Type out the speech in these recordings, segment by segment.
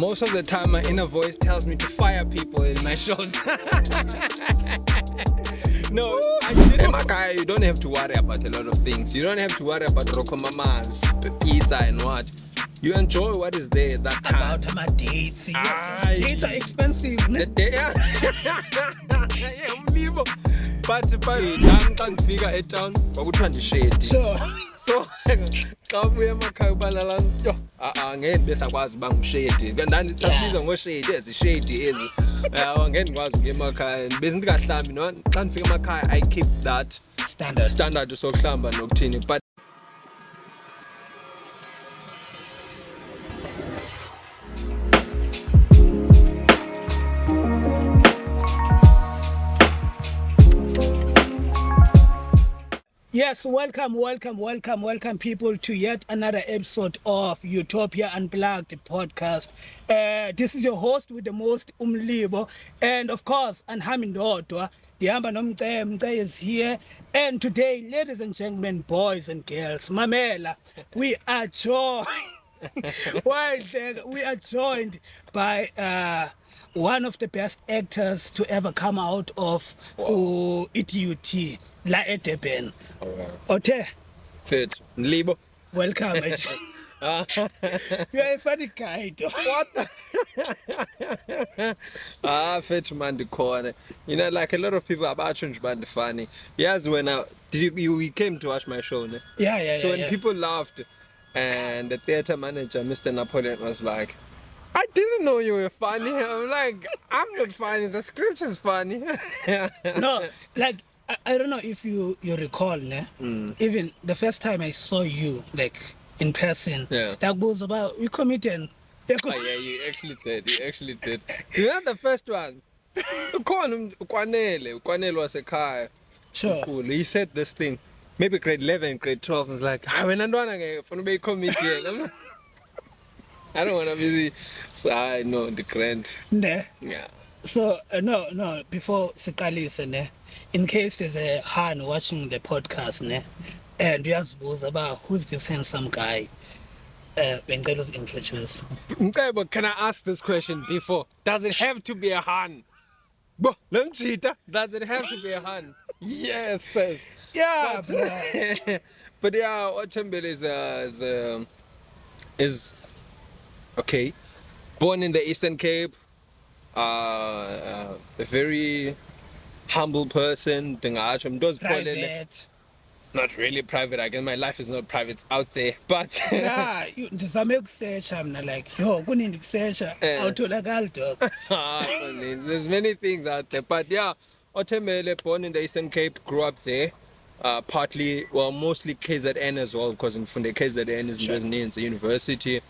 Most of the time, my inner voice tells me to fire people in my shows. No, I didn't. Emakaya, you don't have to worry about a lot of things. You don't have to worry about Rokomamas, pizza, and what. You enjoy what is there at that time. About my dates. Dates are expensive. The day, yeah, umlibo. But I'm trying to figure it down. But we're trying to shade. Sure. So, xa ubuya emakhaya ubalala yo ngeke besakwazi uba ngushedi kanti sasibiza ngoshedi ezishedi ezi ngeke ndikwazi ukuya emakhaya bezindingahlambi no xa ndifika emakhaya I keep that standard sokuhlamba nokuthini but Yes, welcome people to yet another episode of Utopia Unplugged podcast. This is your host with the most, Umlibo, and of course, Anhami Ndodwa, Dihamba Nomce is here. And today, ladies and gentlemen, boys and girls, Mamela, we are joined. We are joined by one of the best actors to ever come out of ETUT, La Eteben. Ote. Fit. Libo. Welcome. You're a funny guy, though. What? Fit man, the corner. You know, like a lot of people about change band funny. Yes, when you came to watch my show, ne? Yeah. So when people laughed, and the theater manager, Mr. Napoleon, was like, I didn't know you were funny. I'm like, I'm not funny. The script is funny. No, like, I don't know if you recall, ne? Even the first time I saw you, like, in person, that was about, you comedian. Oh, yeah, you actually did. You know the first one? Ukwanele was a car. Sure. Cool. He said this thing. Maybe grade 11, grade 12. I was like, when I'm going to be a comedian. I don't want to be. So I know the grand. Ne? Yeah. So, no, before Sikalis, ne? In case there's a Han watching the podcast, ne? And you ask about who's this handsome guy? Bengelo's introduce. Mkaibo, can I ask this question before? Does it have to be a Han? Does it have to be a Han? Yes, says. Yeah, but yeah, Otembele is okay. Born in the Eastern Cape, a very humble person. Private. Not really private. I guess my life is not private. It's out there, but yeah, I'm like, yo, go need there's many things out there, but yeah, Otembele, born in the Eastern Cape, grew up there. Partly, well, mostly KZN as well, because in Funde KZN is in the university.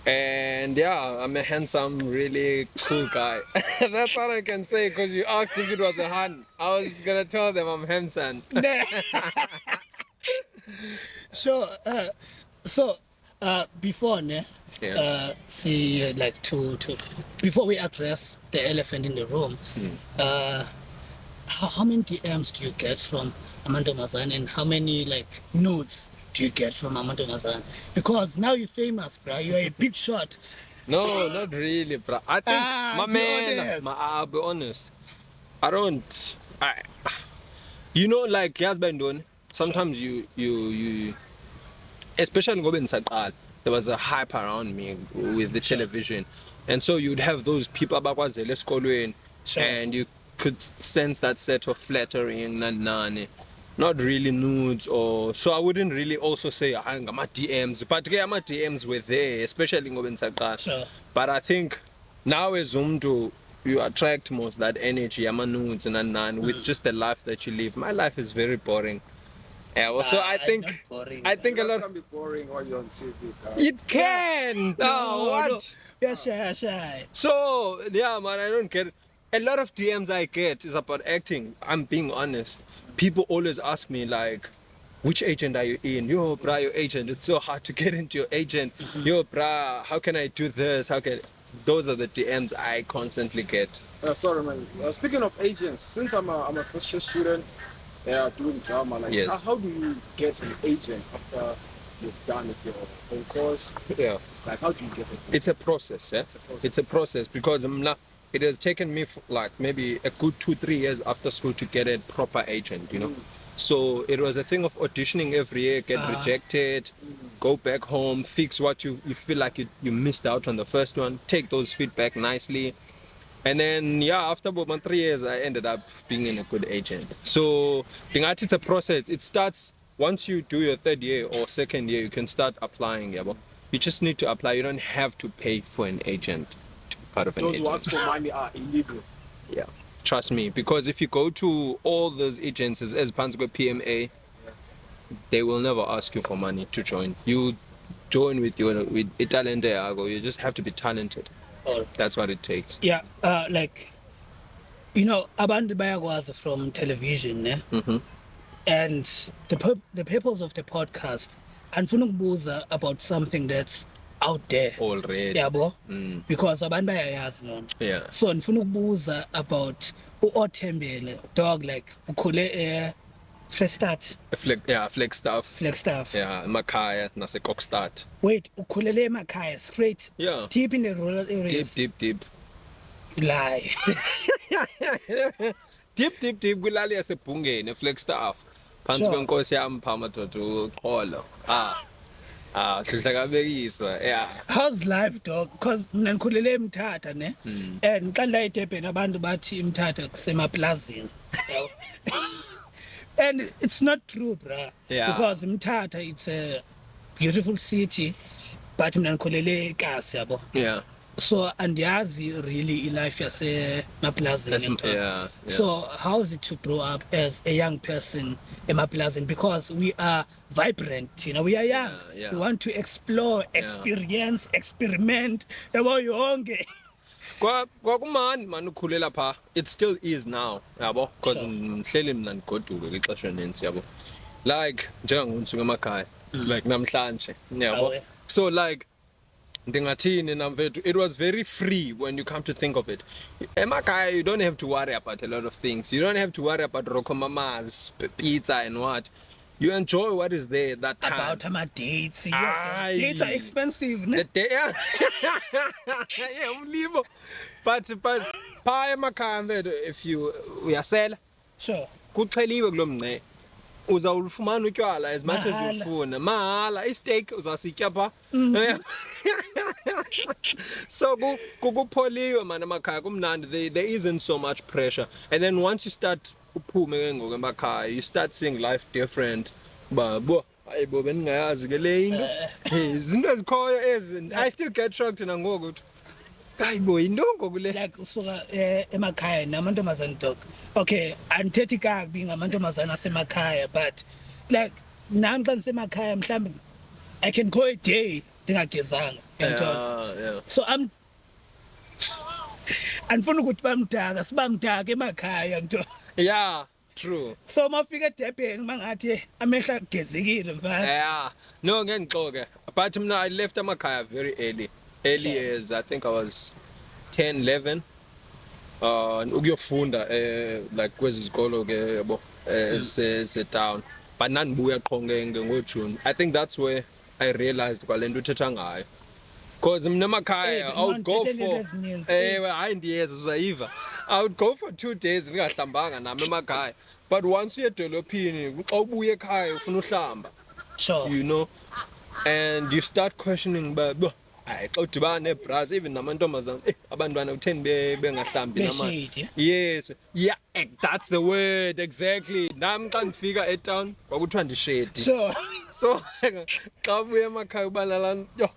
And yeah, I'm a handsome, really cool guy. That's what I can say, because you asked if it was a Han. I was gonna tell them I'm handsome. So before see like to before we address the elephant in the room, how many DMs do you get from Amantombazane, and how many like nudes do you get from Amantombazane? Because now you're famous, bro. You're a big shot. No, not really, bro. I think I'll be honest. I don't. You know, like Yazbandon. Sometimes you especially in Saqal, there was a hype around me with the television, and so you'd have those people and you could sense that set of flattering and not really nudes, or so I wouldn't really also say I'm DMs, but my DMs were there, especially in Saqal. Sure. But I think now as Umdu, you attract most that energy, nudes and with just the life that you live. My life is very boring. Yeah, well, so I think a lot can be boring while you're on TV. It can. What? Yeah, shy. So yeah, man, I don't get it. A lot of DMs I get is about acting. I'm being honest. People always ask me like, which agent are you in? Yo, brah, your agent. It's so hard to get into your agent. Yo, brah, how can I do this? Those are the DMs I constantly get. Sorry, man. Speaking of agents, since I'm a first year student, doing drama, like how do you get an agent after you've done with your own course? Yeah. Like, how do you get it? It's a process, yeah? It's a process because it has taken me like maybe a good 2-3 years after school to get a proper agent, you know. So it was a thing of auditioning every year, get rejected, go back home, fix what you feel like you missed out on the first one, take those feedback nicely. And then, yeah, after about 3 years, I ended up being in a good agent. So, it's a process. It starts once you do your 3rd year or 2nd year, you can start applying. Yeah, you just need to apply. You don't have to pay for an agent to be part of an Those agent. who ask for money are illegal. Yeah, trust me. Because if you go to all those agencies, as Pansco PMA, they will never ask you for money to join. You join with talent. You just have to be talented. That's what it takes. Yeah, like, you know, abantu bayakwazi from television, ne? And the purpose of the podcast, andifuna ukubuza about something that's out there. Already. Yabo? Because abantu bayayazi lona. Yeah. So ndifuna ukubuza about uOthembele, dog, like ukhule Freestad. Flagstaff. Yeah, Makaya, Nasekokstad. Wait, ukhulele emakhaya straight? Yeah. Deep in the rural areas? Deep. Lie. deep kulali yasebhungeni eFlagstaff. Phansi Sure. kwenkosi yami pha madoda uXholo. Sihlakabekisa. Yeah. How's life, dog? Because mina ngikhulele eMthatha, ne? And xa ndila eDurban abantu bathi eMthatha kusemaplazini. And it's not true, bruh. Yeah. Because eMthatha, it's a beautiful city, but mina ngikhulele eKasi, yabo. Yeah. So andiyazi really life yasemaplazini. Yeah. So how is it to grow up as a young person emaplazini? Because we are vibrant, you know, we are young. Yeah. We want to explore, experience, experiment. Yabo yonke. Kwakumani man ukhulela pha. It still is now, yabo, because Sure. ngihleli mina ndigoduke ixesha elinintsi, yabo. Like njengangontsuku emakhaya, like namhlanje, yabo. Awe. So like ndingathini namfethu, it was very free when you come to think of it. Emakhaya, you don't have to worry about a lot of things. You don't have to worry about rokomamas, pizza and what. You enjoy what is there that time. About my dates. Aye. Dates are expensive, ne? The day, yeah, umlibo. But pha emakhaya mfethu, if uyasela, Sure. kuxheliwe kulo mngce. Uzawulufumana utywala as much as Mahala. ufuna. Mahala, isteak uzasitya pha. So kupholiwe man emakhaya kumnandi. There isn't so much pressure. And then once you start uphume ke ngoku emakhaya, you start seeing life different. Babo, ayibo beningayazi ke le into. Izinto ezikhoyo ezi. I still get shocked nangoku. Ayibo into ngoku le. Like usuka emakhaya namantombazane, dog. Okay, andithethi kakubi ngamantombazane asemakhaya, but like nami xa ndisemakhaya mhlawumbi I can go a day ndingagezanga. Yeah. So andifuna ukuthi bamdaka, sibamdaka emakhaya nto. Yeah, true. So mafika eDurban mangathi amehla agezekile mfana. Yeah. No, ngengixoke. But mina I left emakhaya very early. Sure. As I think I was 10, 11. Ukuyofunda like kwezi zikolo ke yabo town. But nandibuya qho ngoJune. I think that's where I realized kwalento uthetha ngayo. Because mina emakhaya I would go for hayi ndiyeza uzayiva. I would go for 2 days ndingahlambanga nami emakhaya. But once uye edolophini xa ubuya ekhaya ufuna uhlamba. Sure. You know, and you start questioning xa udibana nebras, even namantombazana, abantwana utheni bengahlambi namanje. Beshade. Yes, yeah, that's the word exactly. Nami xa ndifika etown kwakuthiwa ndishedi. Sure. So xa ubuya emakhaya ubalala yo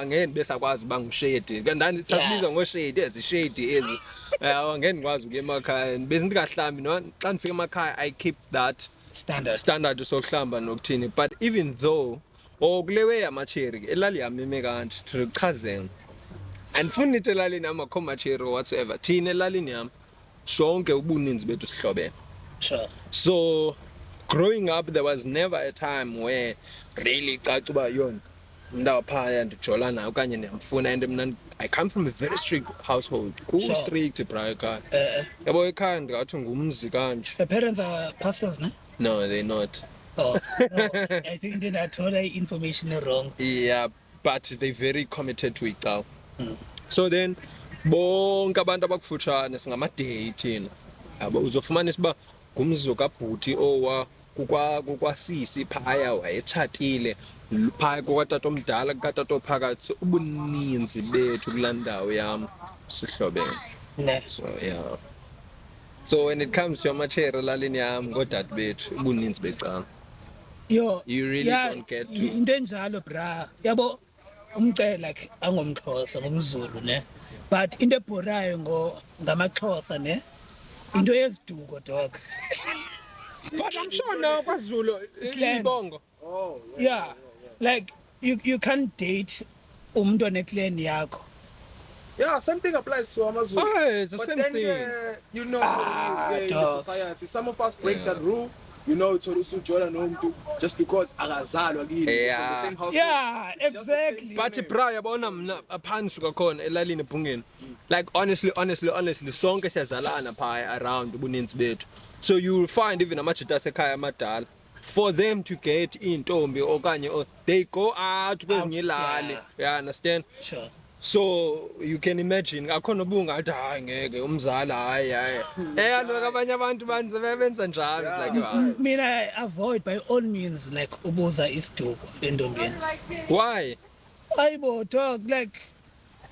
ngeke besakwazi uba ngushedi. Kanti sasibiza ngoshedi, ezishedi ezi. Ngeke ndikwazi ukuya emakhaya. Bese ndingahlambi no, xa ndifika emakhaya I keep that standard sokuhlamba nokuthini. But even though kulewe yamacheri elali yamime kanje ndichazela andifuni nithi elalini yam akho macheri whatsoever. Thina elalini yam sonke ubuninzi bethu sihlobene. Sure. So growing up there was never a time where really caca uba yona ndaphaya ndijola nayo okanye ndiyamfuna. And mna I come from a very strict household. Sure. Strict bra ekhaya. Yabo ekhaya ndingathi ngumzi kanje. The parents are pastors, ne? No, they're not. Oh, no, I think then I told her information wrong. Yeah, but they're very committed to it now. Mm. So then bonke abantu abakufutshane singamadate thina. Yabo uzofumanisa uba ngumzi kabhuti owa kukwasisi phaya wayetshatile phaya kukwatata omdala kukatata ophakathi. So ubuninzi bethu kulaa ndawo yam sihlobene. Ne. So yeah. So when it comes to amachere elalini yam ngoodade bethu ubuninzi becala. Yo, You really don't get to. into enjalo bra. Yabo umcela ke angomXhosa ngomZulu ne. But into ebhorayo ngamaXhosa ne. Into yeziduko dog. But I'm sure now kwaZulu ibongo. Oh, Yeah. Like you can't date umuntu oneclan yakho. Yeah, same thing applies to Amazon. Oh, it's the But same then, thing. you know how it is in the dog. society. Some of us break that rule. You know, it's also Jordan home just because akazalwa kini from Yeah. the same household. Yeah, It's just the same exactly. But surname. bra yabona mna aphansi kakhona elalini eBhungeni. Like honestly sonke siyazalana phaya around ubuninzi bethu. So you will find even amajita asekhaya amadala, for them to get intombi okanye they go out kwezinye ilali. Yeah. Yeah, understand? Sure. So you can imagine akhona ubunga athi hayi ngeke umzala hayi kaloku abanye abantu benza njalo. Yeah. Like wow. Mina I avoid by all means like ubuza isiduko entombini. Why? Ayibo dog like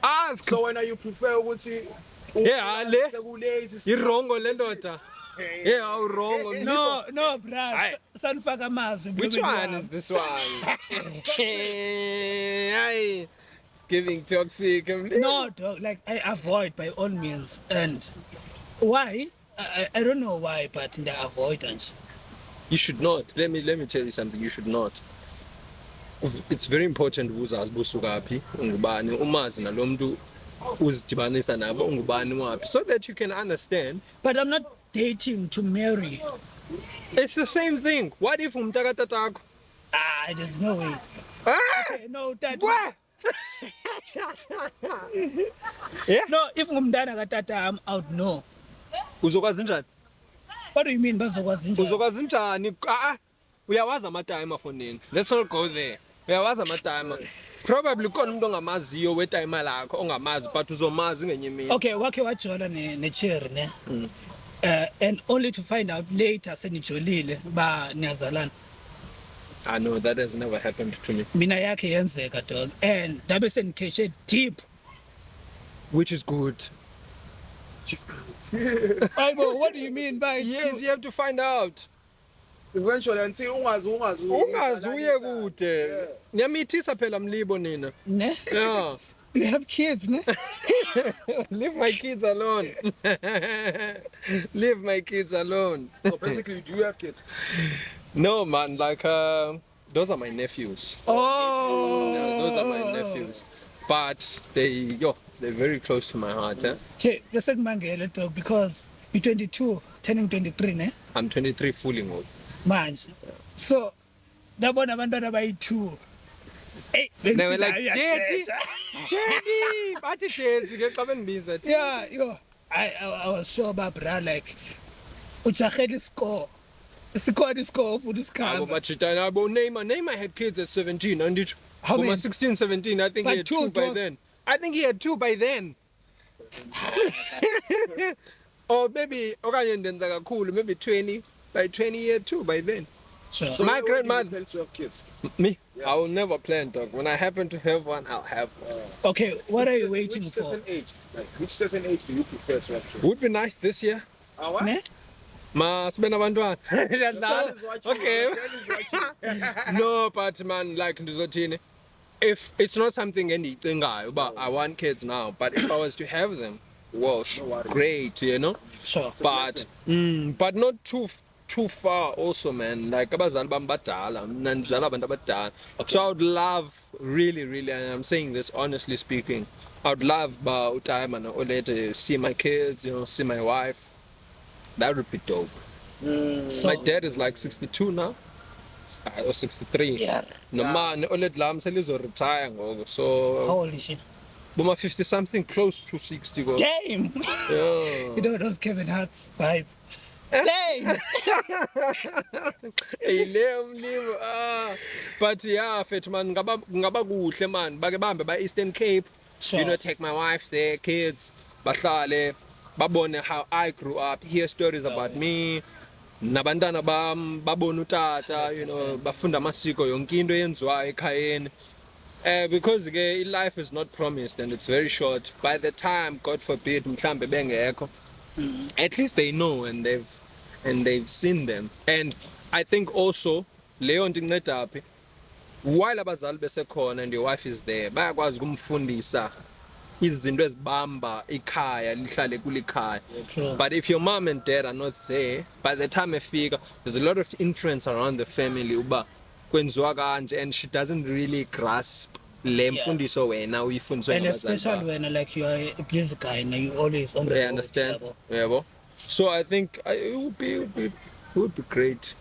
Ask. So when you prefer ukuthi Yeah, le. sekulate Irongo le ndoda. Yeah, awurongo. no bra Aye. sanifaka amazwi Which emlomeni one wami. is this one? Hey, it's giving toxic. No dog like I avoid by all means and why I don't know why but in the avoidance. You should not. Let me tell you something. You should not. It's very important uzazi busukaphi ungubani umazi nalomuntu uzidibanisa nabo ungubani waphi, so that you can understand. But I'm not dating to marry. It's the same thing. What if umtakatatako? There's no way. Ah! Okay, no that What? Yeah? No, if ngumntana katata I would know. Uzokwazi njani? What do you mean bazokwazi njani? Uzokwazi njani? Uyawazi amatime afonini. Let's not go there. Uyawazi amatime. Probably khona umuntu ongamaziyo wetime lakho ongamazi but uzomazi ngenye imini. Okay, wake wajola ne-cherry ne. And only to find out later senijolile ba niyazalana. I know that has never happened to me. Mina yakhe yenzeka dog and dabe senikheshe deep. Which is good. Just Ayibo, what do you mean by Yes, you have to find out. eventually until ungazi Ungazi uye kude. Niyamithisa phela mlibo nina. ne? Yeah. You have kids ne? Leave my kids alone. Leave my kids alone. So basically, do you have kids? No man, like those are my nephews. Oh. Yeah, those are my nephews. But they're very close to my heart. Eh? Okay, let's take mangele dog because you're 22, turning 23 ne? I'm 23 fooling old. Manje. So dabona abantwana bayi-2. Hey, They were like, Daddy, Daddy, bathi Daddy, ke xa bendibiza. Yeah, yo, I was sure about bra like ujahela isikole. Isikole futhi Abo isikhamba. machitana, abo Neymar had kids at 17, and it How many? 16, 17, I think But he had two, 2 by dog. then. I think he had 2 by then. Or maybe okanye ndenza kakhulu, maybe 20. By 20 he had 2 by then. Sure. So My when do you grandmother- plan to have kids? Me? Yeah. I will never plan, dog. When I happen to have one, I'll have one. Okay, what are you Which waiting for? certain age? Like, which certain age do you prefer to have kids? Would be nice this year. What? Ne? Masibena abantwana. Dad is watching. Okay. Dad is watching. No, but man, like ndizothini, if it's not something endiyicingayo but I want kids now, but if I was to have them, well, No worries. great, you know. Sure. a But but not too far also, man. Like abazali bami badala, mina ndizala abantu abadala. So I would love, really, and I'm saying this honestly speaking, I would love time and later see my kids, you know, see my wife. That would be dope. So, My dad is like 62 now, or 63. yeah. No man, old lam retire ngoku. How So old is she? boma 50 something, close to 60 go. Damn! Yeah. You know those Kevin Hart's vibe. Dang. Ile umlimo but yeah fethu man ngaba kuhle man bake bahambe ba Eastern Cape. Sure. You know, take my wife there, kids, bahlale, babone how I grew up, hear stories about me. Nabantwana bam babona utata, you know, 100%. bafunda amasiko yonke into yenziwayo ekhayeni. Because life is not promised and it's very short. By the time, God forbid, mhlambe bengekho, at least they know and they've seen them. And I think also leyo nto inceda phi while abazali besekhona and your wife is there bayakwazi ukumfundisa izinto ezibamba ikhaya lihlale kulikhaya. True. But if your mom and dad are not there, by the time efika, there's a lot of influence around the family uba kwenziwa kanje, and she doesn't really grasp le mfundiso wena uyifundiswe And ngabazali especially bakho. when like you are a busy guy and you always on the They road. understand. yabo. Yeah, so I think it would be great.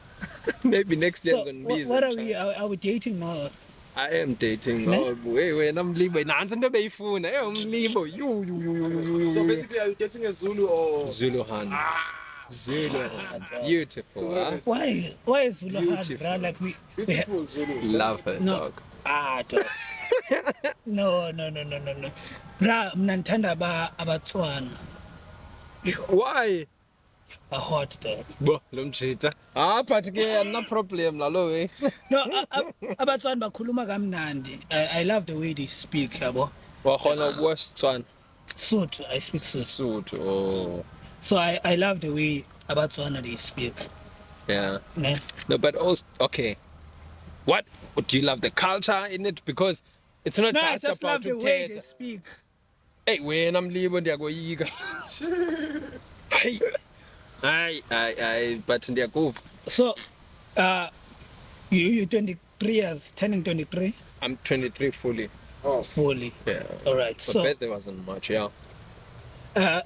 Maybe next year So on what are we? Are we dating now? I am dating. Ne? Oh, wena mlibo nansi into beyifuna. Mlibo. So basically, are you dating a Zulu or Zulu Han. Zulu Han. Beautiful, huh? Why is Zulu hard, Beautiful. bro? Like we beautiful Zulu? Love her, No. dog. dog. No. Bra, mna nthanda abatswana. Why? Hot dog. Bo, lo mjita. But ke no problem lalo we. No, abatswana bakhuluma kamnandi. I love the way they speak, yabo. Wa khona ubuSetswana. Sotho, I speak Sotho. Sotho. Oh. So I love the way abatswana they speak. Yeah. Ne? No, but also okay. What do you love the culture in it? Because it's not No, I just just love about the way they uthetha. speak. Hey, wena mlibo ndiyakoyika. Hayi, but ndiyakuva. So, you 23 years, turning 23? I'm 23 fully. Oh, Fully. Yeah. All right. But So, birthday wasn't much, yeah.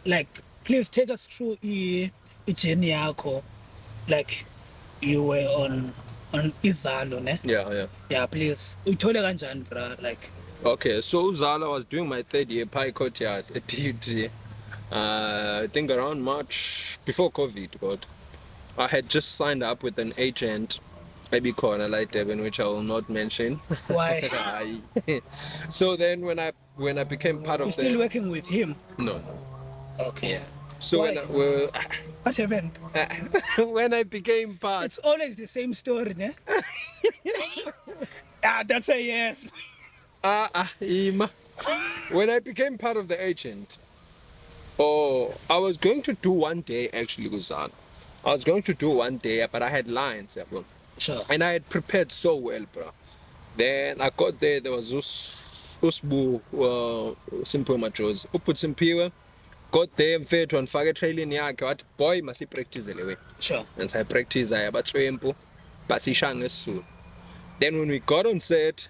like, please take us through a journey yako. Like, you were on Izalo, ne? Yeah. Yeah, please. Uthole kanjani, bra? Like, Okay, so Uzala was doing my third year Pi Courtyard at TUT. I think around March, before COVID, but I had just signed up with an agent, maybe Corner Light Devon, which I will not mention. why? So then when I became part You're of still the working with him? no. Okay. So Why? What happened? when I became part, It's always the same story, ne? That's a yes. Ima. When I became part of the agent, I was going to do one day actually, Guzan. I was going to do one day, but I had lines, yeah, bro. Sure. And I had prepared so well, bro. Then I got there was Usbu Simple Majozi. Who put Simpiwe? Got there, mfethu andifake trailing yakhe wathi boy masipractice le way. Sure. And I practice abatswempu basisha ngesizulu. Then when we got on set,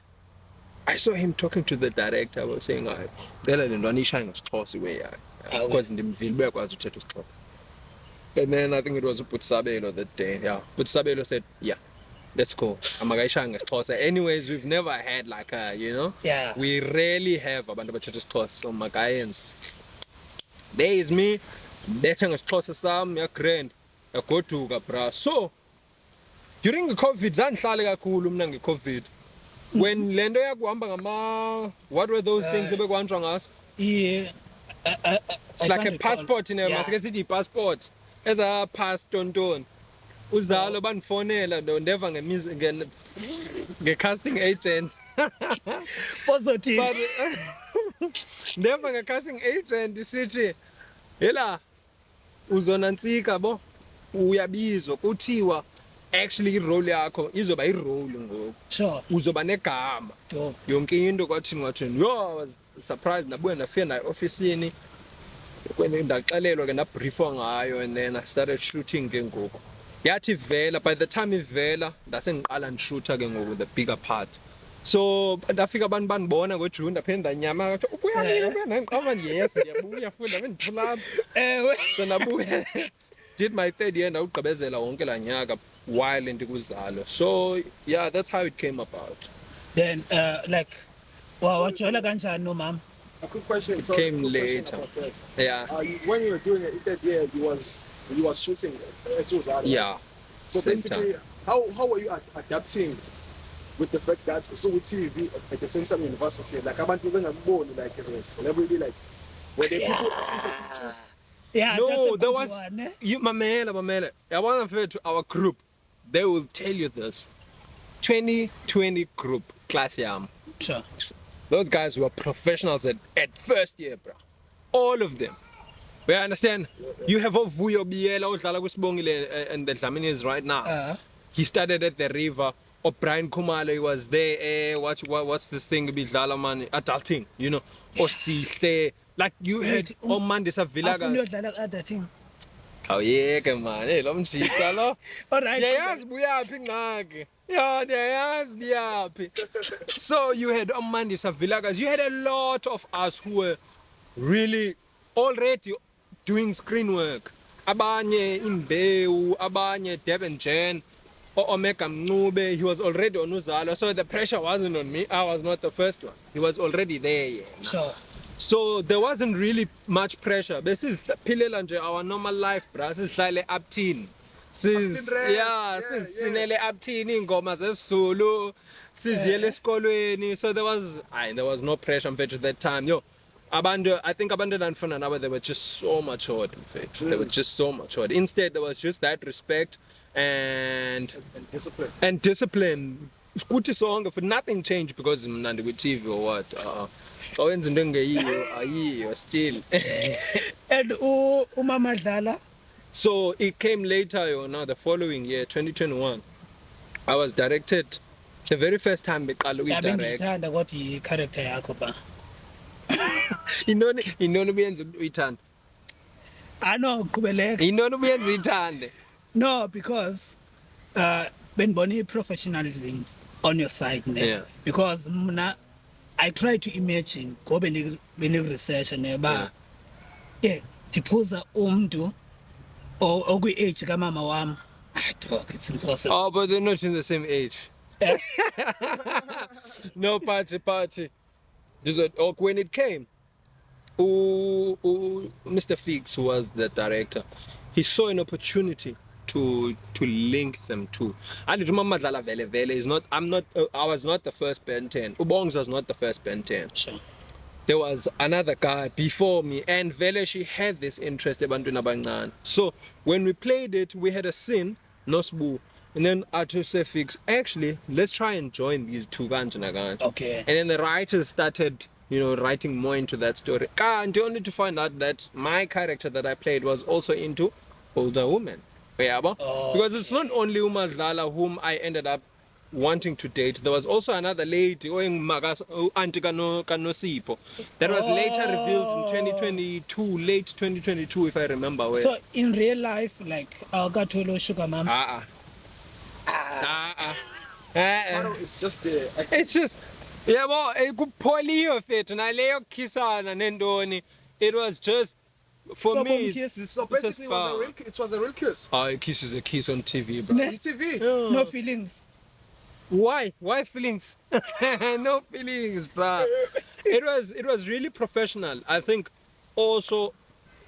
I saw him talking to the director. I was saying, "Dela le ntwana ishaye ngesixhosa iwe yakhe." Because ndimvile bekwazi uthetha isixhosa. And then I think it was Putsabelo that day. Yeah, Putsabelo said, "Yeah, let's go." Amakayishaya ngesixhosa. Anyways, we've never had like a, you know. Yeah. We rarely have abantu abathetha isixhosa, so makayenze. There is me, bethe ngesixhosa sami, grand, yagoduka bra. So during the COVID, zandihlale kakhulu mina nge-COVID. When lento yakuhamba ngama, what were those things ebekuhanjwa ngaso? Yeah. It's like a passport in a masike sithi passport. Eza pass tonton. Uzalo bandifonela ndeva nge-casting agent. Positive. But ndeva nge-casting agent isithi hela uzona ntsika bo uyabizwa kuthiwa actually irole yakho izoba irole ngoku Sure. uzoba negama Dope. yonke into kwathini yo I was surprised nabuya ndafika nayo ofisini ndaxelelwa ke ndabriefwa ngayo, and then I started shooting ke ngoku yathi vela. By the time ivela ndase ngiqala ndishoota ke ngoku the bigger part. So ndafika abantu bandibona ngoJune ndaphinda ndanyama ngathi ubuya ngiqaba yes ndiyabuya futhi ndithula Ewe. so ndabuya did my third year ndawugqibezela wonke la nyaka while ndikuzalo. So yeah, that's how it came about. Then like wajola kanjani no mama? A quick question. It came later. Yeah. When you were doing it, that year, you was he was shooting at Uzala. Yeah. So Same basically, time. how were you adapting with the fact that so with TV at the same time university, like abantu bengakuboni like as a celebrity, like were there people asking for pictures? Yeah, No, that's a there good was one, eh? you, Mamela. I want to refer to our group. They will tell you this. 2020 group, class yam. Sure. Those guys were professionals at first year, bro. All of them. We understand. You have Vuyo Biela, Odlala Kusibongile, and the Dlamini is right now. He started at the river. O'Brien Kumalo was there. What's this thing? Bidlala man, adulting, you know. Osihle. Like you had Omandisa Afuna Villagas. uyodlala other team. Oh yeah, man. Hey, lo mjita lo. All right. Ndiyayazi buyaphi ngake. Yeah, ndiyayazi buyaphi. So you had Omandisa Villagas. You had a lot of us who were really already doing screen work. Abanye Imbewu, abanye Devin Jen, Omega Mnube, he was already on Uzalo. So the pressure wasn't on me. I was not the first one. He was already there. Yeah. Sure. So there wasn't really much pressure. This is Philela nje our normal life, bro. Sihlale upteen. Sinele upteen ingoma zesiZulu. Siziyele esikolweni. So there was no pressure mfethu at that time. I think Abantu Nanfuna now they were just so matured, in fact. They were just so matured. Instead, there was just that respect and discipline. And discipline. Skuthi sonke for nothing changed because mnandi with TV or what. Owenza into engeyiyo still. And Umama Dlala? So it came later, the following year, 2021. I was directed the very first time beqala uyidirect. Ngithanda ukuthi character yakho ba. Inoni ubuyenza uyithanda? No, qhubeleka. Inoni ubuyenza uyithande? No, because benibona professionalism on your side ne. Yeah. Because mna I try to imagine ngobe beni research neba tiphuza umuntu okwi age kamama wami. Dog, it's impossible. Oh, but they're not in the same age. No party. When it came, Mr. Fix, who was the director, he saw an opportunity to link them too. And Mama Dlala Vele Vele is not. I was not the first Ben 10. Ubongs was not the first Ben 10. Sure. There was another guy before me, and Vele, she had this interest ebantwini abancane. So when we played it, we had a scene, Nosbu, and then Atuse Fix. Actually, let's try and join these two kanjena. Okay. And then the writers started, writing more into that story. And only to find out that my character that I played was also into older women. Because it's not only Uma Dlala whom I ended up wanting to date. There was also another lady, Auntie Kanosipho, that was later revealed in 2022, late 2022, if I remember well. So in real life, like Algatolo Sugar Mama. It's just It's just kupholiwe fethu naleyo khisana nendoni. It was just for me. So basically, it was a real kiss. A kiss is a kiss on TV, bro. On TV. No feelings. Why feelings? No feelings, bro. It was really professional. I think also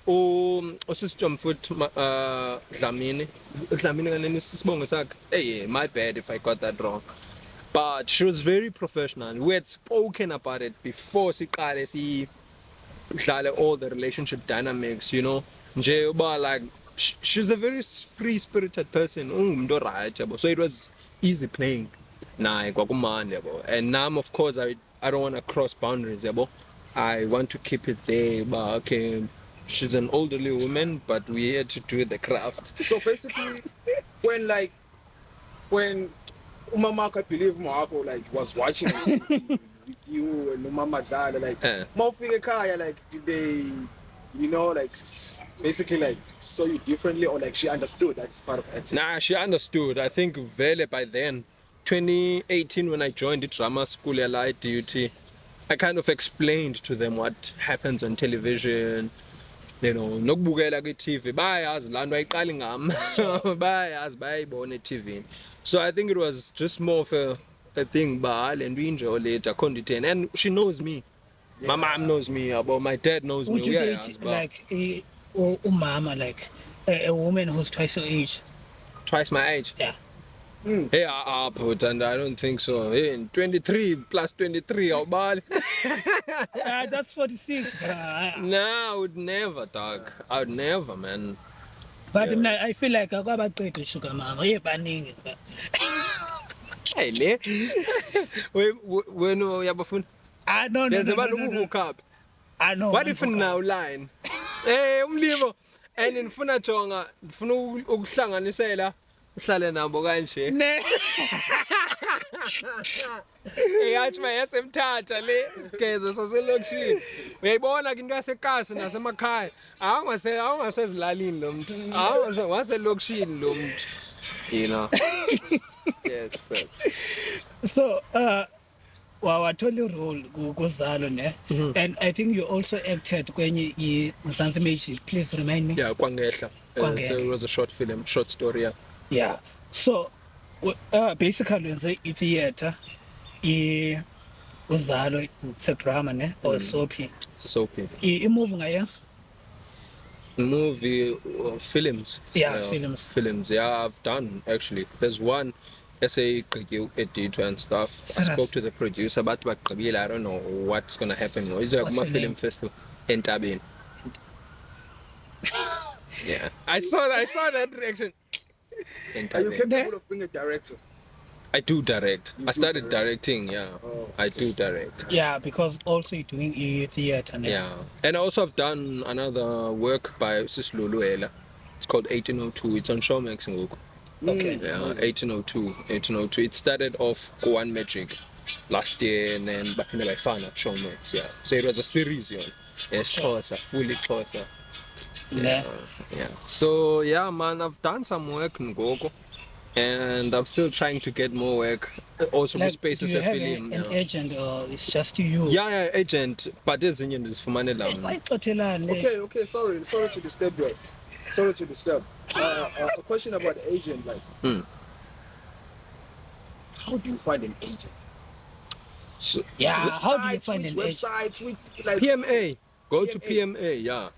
System Foot Dlamini kanene sisibongo sakhe. Hey, my bad if I got that wrong. But she was very professional. We had spoken about it before siqale sidlale all the relationship dynamics, Nje uba like she's a very free-spirited person. Ungumuntu right, yabo. So it was easy playing. Naye kwakumandi, yabo. And now, of course, I don't want to cross boundaries, yabo. I want to keep it there, but okay, she's an elderly woman, but we had to do the craft. So basically, when Umama, I believe Moako was watching it with you and Umama Dlala, Mofike Kaya, did they, basically saw you differently, or she understood that's part of it? Nah, she understood. I think Vele by then, 2018 when I joined the drama school at Light Duty, I kind of explained to them what happens on television. Nokubukela kwi-TV bayazi laa nto ayiqali ngam bayazi bayayibona eTV. So I think it was just more of a thing le nto inje or later akho nto itheni, and she knows me. My mom knows me, my dad knows me. Would you date umama a woman who's twice your age? Twice my age. Yeah. Hey, but and I don't think so. Hey, 23 plus 23, how bad? That's 46. Nah, I would never, dog. I would never, man. But Yeah. I feel like akwabaqeda sugar mama yebaningi. Hey, le. When uyabafuna? I no no There's no, about no, no, no. hook up. I know. What if now line? Hey, umlibo. And ngifuna jonga, ngifuna ukuhlanganisela uhlale nabo kanje. Ne. Eyathi mayasemthatha le sigezo saselokishini. Uyayibona ke into yasekasi nasemakhaya. Awungasezilalini lo muntu. Waselokishini lo muntu. You know. Yes. So wathola role kuZalo ne, and I think you also acted kwenye Mzansi Magic. Please remind me. Yeah, Kwangehla. It was a short film, short story. Yeah. Yeah. So basically wenze theater uZalo, it's a drama ne or soapy. It's a soapy. Movie ngayenza? Movie films. Yeah, films. Films. Yeah, I've done actually. There's one essay editor and stuff. I spoke to the producer about Kabila. I don't know what's gonna happen. Is there a film festival in Tabin? Yeah, I saw that reaction. Are you capable of being a director? I do direct. I started directing. Yeah, I do direct. Yeah, because also you're doing theater. Yeah, and also I've done another work by Sis Luluela. It's called 1802. It's on Showmax in Goku. Okay. Yeah, 1802. It started off One Magic last year, and then Bapinde by Fana Showmax. Yeah, so it was a series. Yes, fully Xhosa. Yeah. So yeah, man, I've done some work in Gogo, and I'm still trying to get more work. Also, like, space as a film. An agent, or it's just you? Yeah, agent. But there's is for money. Okay. Sorry to disturb you. Sorry to disturb. A question about agent, like. How do you find an agent? So, how do you find an websites, agent? Like PMA. Go to PMA. Yeah.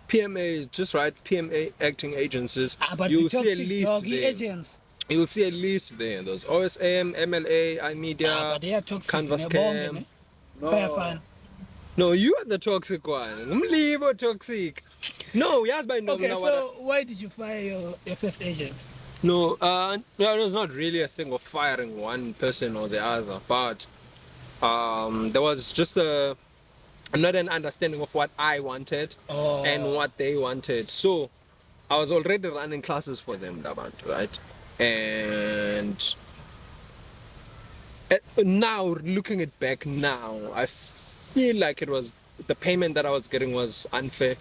PMA, just write PMA acting agencies. But you'll see a list there. Agents. You'll see a list there. There's OSM, MLA, iMedia, but they are toxic. Canvas Cam. No, you are the toxic one. Umlibo toxic. No, yes, by no. Okay, so why did you fire your first agent? No, it was not really a thing of firing one person or the other, but there was just not an understanding of what I wanted and what they wanted. So I was already running classes for them, right? And now, looking it back now, I feel like it was the payment that I was getting was unfair.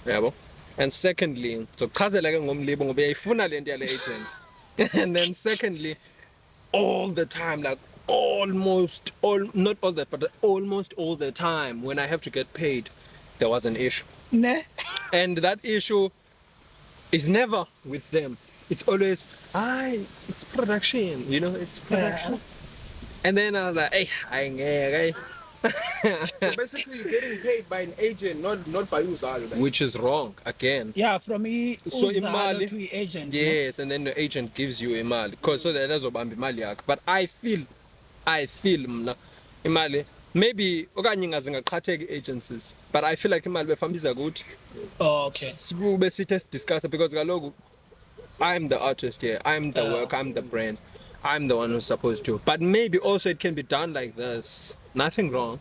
Yeah, and secondly, so and then secondly, all the time, like almost all the time, when I have to get paid, there was an issue. Nah. And that issue is never with them. It's always, it's production, it's production. And then I was like, hey, So basically, you're getting paid by an agent, not by UZalo. Which is wrong, again. Yeah, from me, so imali to agent. Yes, and then the agent gives you imali. Because so that azobamba imali yakho. But I feel mna imali maybe okanye ngazingaqhatheki agencies, but I feel like imali befambiza good. Okay. Sikube sithi discuss because kaloku I'm the artist here. I'm the work, I'm the brand. I'm the one who's supposed to. But maybe also it can be done like this. Nothing wrong.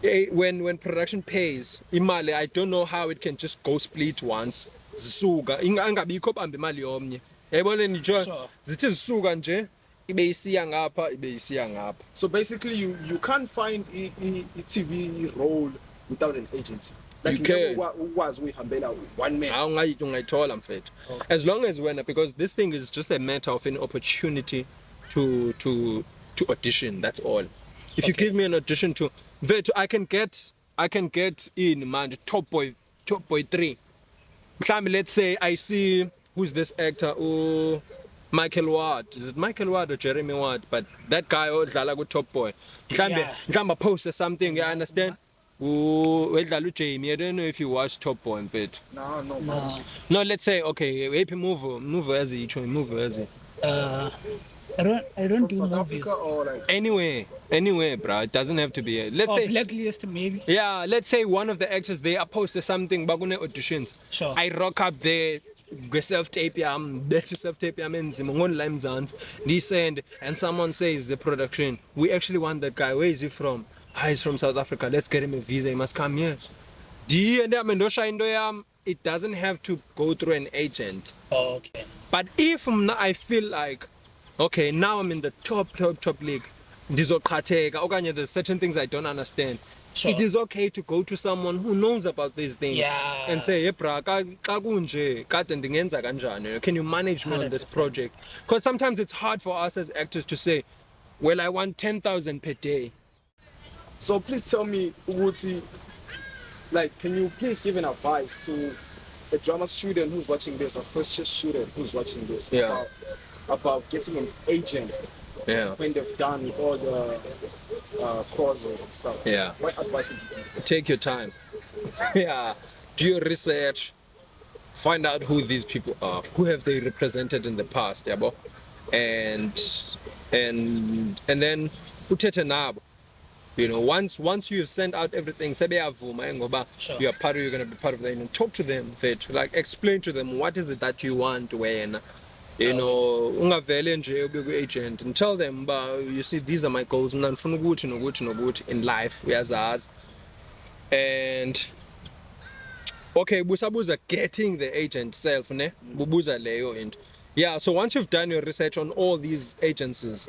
When production pays imali, I don't know how it can just go split once. Zisuka ingabikho bamba imali yomnye. Yayibona nje zithi zisuka nje ibe isiya ngapha ibe isiya ngapha. So basically you can't find a TV role without an agency. Like you can. Was we hambela one man. Ungayithola mfethu. As long as because this thing is just a matter of an opportunity to audition, that's all. If you give me an audition to I can get in man top boy 3. Let's say I see who's this actor, Michael Ward. Is it Michael Ward or Jeremy Ward? But that guy odlala ku Top Boy. Mhlambe post something, you understand? Jamie. I don't know if you watched Top Boy and Fit. No. No, let's say okay, move as it. I don't From do South movies. Africa or like Anywhere, bro. It doesn't have to be here. Let's Or say Blacklist maybe. yeah, let's say one of the actors they are posted something bagune auditions. Sure. I rock up there, self-tape self-tape online send and someone says the production, we actually want that guy. Where is he from? He's from South Africa. Let's get him a visa. He must come here. It doesn't have to go through an agent. Okay. But if I feel like, okay, now I'm in the top league, there's certain things I don't understand. Sure. It is okay to go to someone who knows about these things Yeah. and say, hey, bra, can you manage me on this 100%. project? Because sometimes it's hard for us as actors to say, well, I want 10,000 per day. So please tell me, Uguti, like, can you please give an advice to a drama student who's watching this, a first year student who's watching this, Yeah. about getting an agent Yeah. when they've done all the courses and stuff? Yeah. What advice would you give? Take your time. Yeah. Do your research. Find out who these people are. Who have they represented in the past, yabo? And then uthethe nabo. You know, once you've sent out everything, Sure. you're gonna be part of them, and talk to them, like explain to them what is it that you want when. You know, ungavele nje ube ku-agent and tell them, you see, these are my goals. Mina ngifuna ukuthi nokuthi in life, uyazazi. And okay, busabuza getting the agent self, ne? Bubuza leyo into. Yeah, so once you've done your research on all these agencies,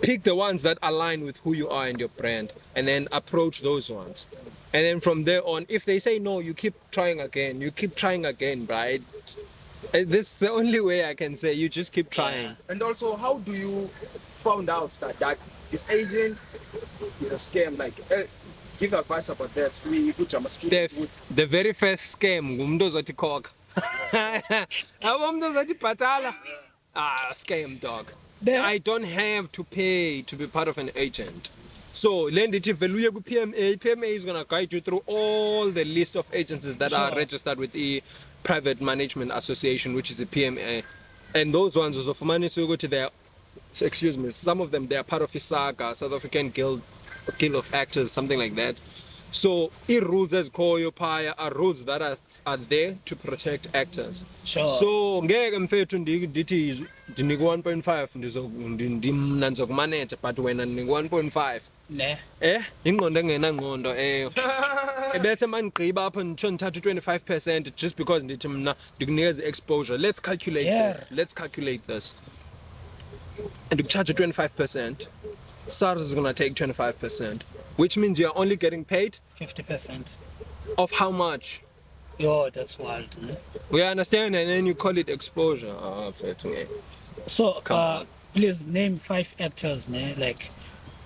pick the ones that align with who you are and your brand, and then approach those ones. And then from there on, if they say no, you keep trying again, right? This is the only way I can say, you just keep trying. Yeah. And also, how do you found out that this agent is a scam? Like, give advice about that. We put drama student with The very first scam, ngumuntu ozothi khokha. Abo umuntu ozothi bhatala. Scam, dog. I don't have to pay to be part of an agent. So, if you go PMA, PMA is going to guide you through all the list of agencies that are Sure. registered with the Private Management Association, which is the PMA. And those ones, some of them, they are part of ISAGA, South African Guild of Actors, something like that. So, rules as Koyopaya are rules that are there to protect actors. Sure. So, ngeke mfethu ndithi ndinika 1.5 ndimna ndizokumanage, but wena ndinika 1.5. Ne. Ingqondo engenangqondo ebese mandigqiba apho nditsho ndithatha 25% just because ndithi mna ndikunikeza exposure. Let's calculate this. And you charge 25%. SARS is going to take 25%, which means you're only getting paid 50%. of how much? Yo, that's wild. Ne? We understand, and then you call it exposure. So, Come on. please name 5 actors, ne? Like,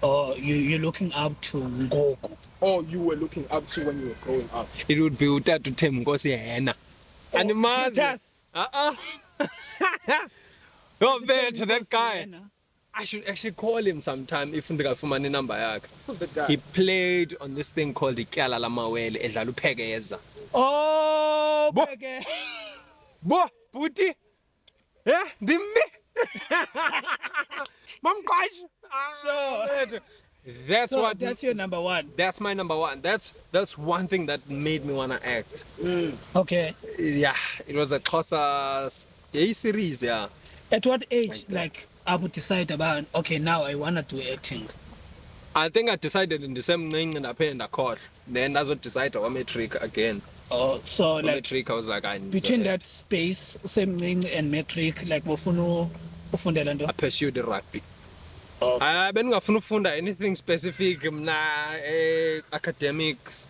or you're looking up to Ngoku. or you were looking up to when you were growing up. It would be Utatu Nkosi Hena. And Matas. Oh, man, to that guy. Yena. I should actually call him sometime if ndingafumani number yakhe. Who's that guy? He played on this thing called Ikyala Lamawele, edlala uPhekeza. Oh, Bo- okay. Bo, Puti. Yeah, Dimmi. Mam Kwash. So- That's So what. that's your number 1. That's my number one. That's one thing that made me wanna act. Okay. Yeah, it was a Xhosa series. Yeah. At what age, like, I would decide about, okay, now I want to do acting? I think I decided in the same thing and I paid in the court. Then that's what decided on metric again. Oh, so On like metric, I was like, I need between to that space, same thing and metric, like ufuna ufundela I nto. pursued the rugby. Okay. I beningafuna ufunda anything specific mna academics,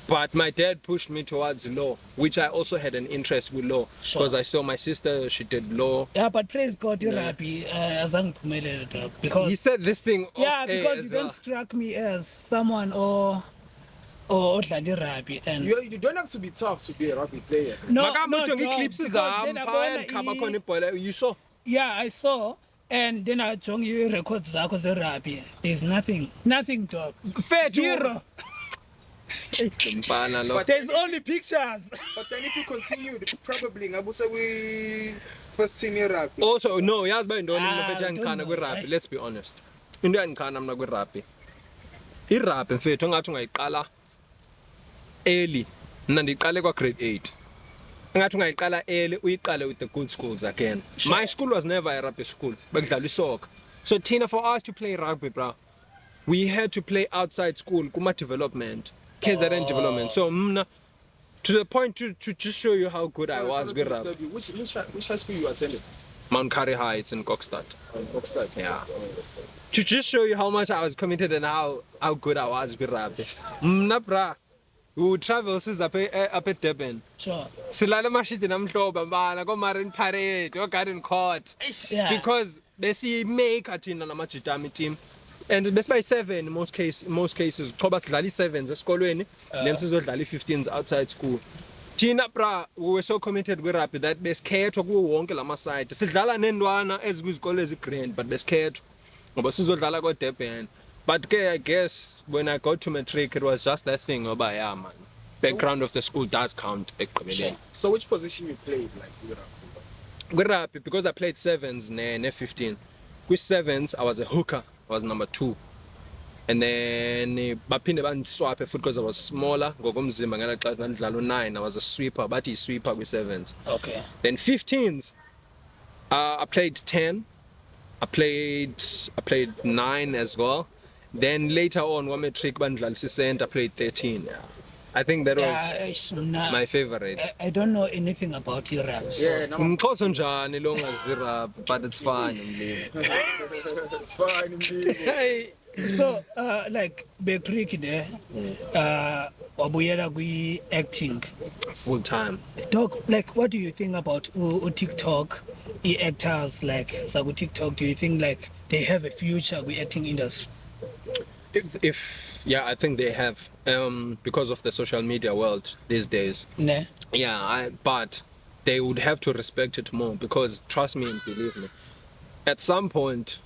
but my dad pushed me towards law, which I also had an interest with law Sure. because I saw my sister, she did law. Yeah, but praise God, you're happy. Azange ngiphumelele dog, because He said this thing. yeah, okay because as you don't well. strike me as someone or odlala rugby and You don't have to be tough to be a rugby player. no, Makamuthi dog, ngiclips because zami then phaya abona ndikhaba i- khona ibhola. You saw? yeah, I saw, and then I jonge your records zakho ze rugby. There's nothing, dog. Fair Zero. Mfana lo. But- There's only pictures. But then if you continue, probably ngabuse we first team rugby. Also no, yazi ba indoni Ah, mina I mfethu don't yangichana know, kwi-rugby. right? Let's be honest. Into yangichana mina kwi-rugby. I-rugby mfethu engathi ungayiqala early. Mina ndiqale kwa-grade 8. Engathi ungayiqala early uyiqale with the good schools again. Sure. My school was never a rugby school. Bekudlalwa isoccer. So Tina, for us to play rugby, bro, we had to play outside school kuma development. KZN development. So mna, to the point to just show you how good I was with rugby. Which high school you attended? Mount Carey Heights in Kokstad. Oxford. Yeah. To just show you how much I was committed and how good I was with rugby. Mna bra, we would travel since up at Durban. Sure. Silala mashiti namhlobo mbala go Marine Parade, go Garden Court. Yeah. Because they see make athina namajitami team. And best by 7 in most cases. Qoba sidlala 7s esikolweni, then sizodlala 15s outside school. Tina bra, we were so committed with rugby that besikhethwa kuwo wonke lama side. Sidlala nendwana ezikuzikole ezigrand but besikhethwa. Ngoba sizodlala ko Durban. But I guess when I got to matric it was just that thing oba yeah man. Background of the school does count ekugqibeleni. So which position you played like with rugby? With rugby, because I played 7s ne 15. With 7s, I was a hooker. I was number 2. And then baphinde bandiswaphe futhi because I was smaller. Ngokomzimba ngela xa ngidlala 9, I was a sweeper. But he sweeper with 7s. Okay. Then 15s, I played 10. I played 9 as well. Then later on, one matric bandidlalisa center, I played 13. Yeah. I think that was my favorite. I don't know anything about Iran. So. Yeah, no. Mxhosa njani lo ngazirap, but it's fine. Mlilo. It's fine indeed. Hey. So, like, Bekrik there, wabuyela kwi acting. Full time. Doc, like, what do you think about TikTok, actors like Sagu TikTok? Do you think like they have a future with acting industry? If yeah, I think they have because of the social media world these days. Nah. Yeah, but they would have to respect it more because trust me and believe me, at some point,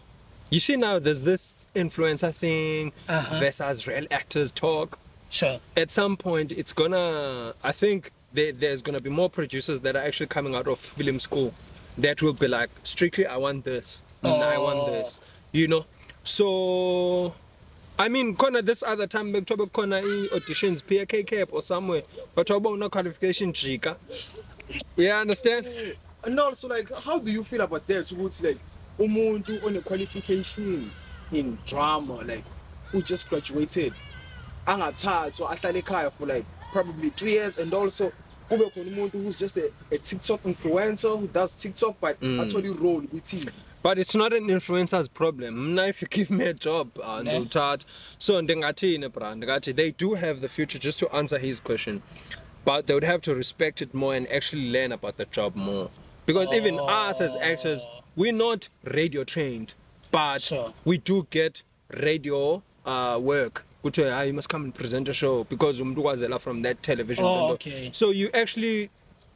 you see now there's this influencer thing versus real actors talk. Sure. At some point, it's gonna. I think there's gonna be more producers that are actually coming out of film school that will be like strictly I want this, I want this, you know. So. I mean, this other time, auditions, PKK or somewhere, but no qualification, chica. Yeah, understand? And also, like, how do you feel about that? So it's like, umuntu on a qualification in drama, like, who just graduated, angathathwa ahlale ekhaya for like probably 3 years, and also kube khona umuntu who's just a TikTok influencer who does TikTok but actually role with TV. But it's not an influencer's problem. Now, if you give me a job, so they do have the future, just to answer his question. But they would have to respect it more and actually learn about the job more. Because even us as actors, we're not radio trained, but we do get radio work. You must come and present a show because from that television window. Okay. So you actually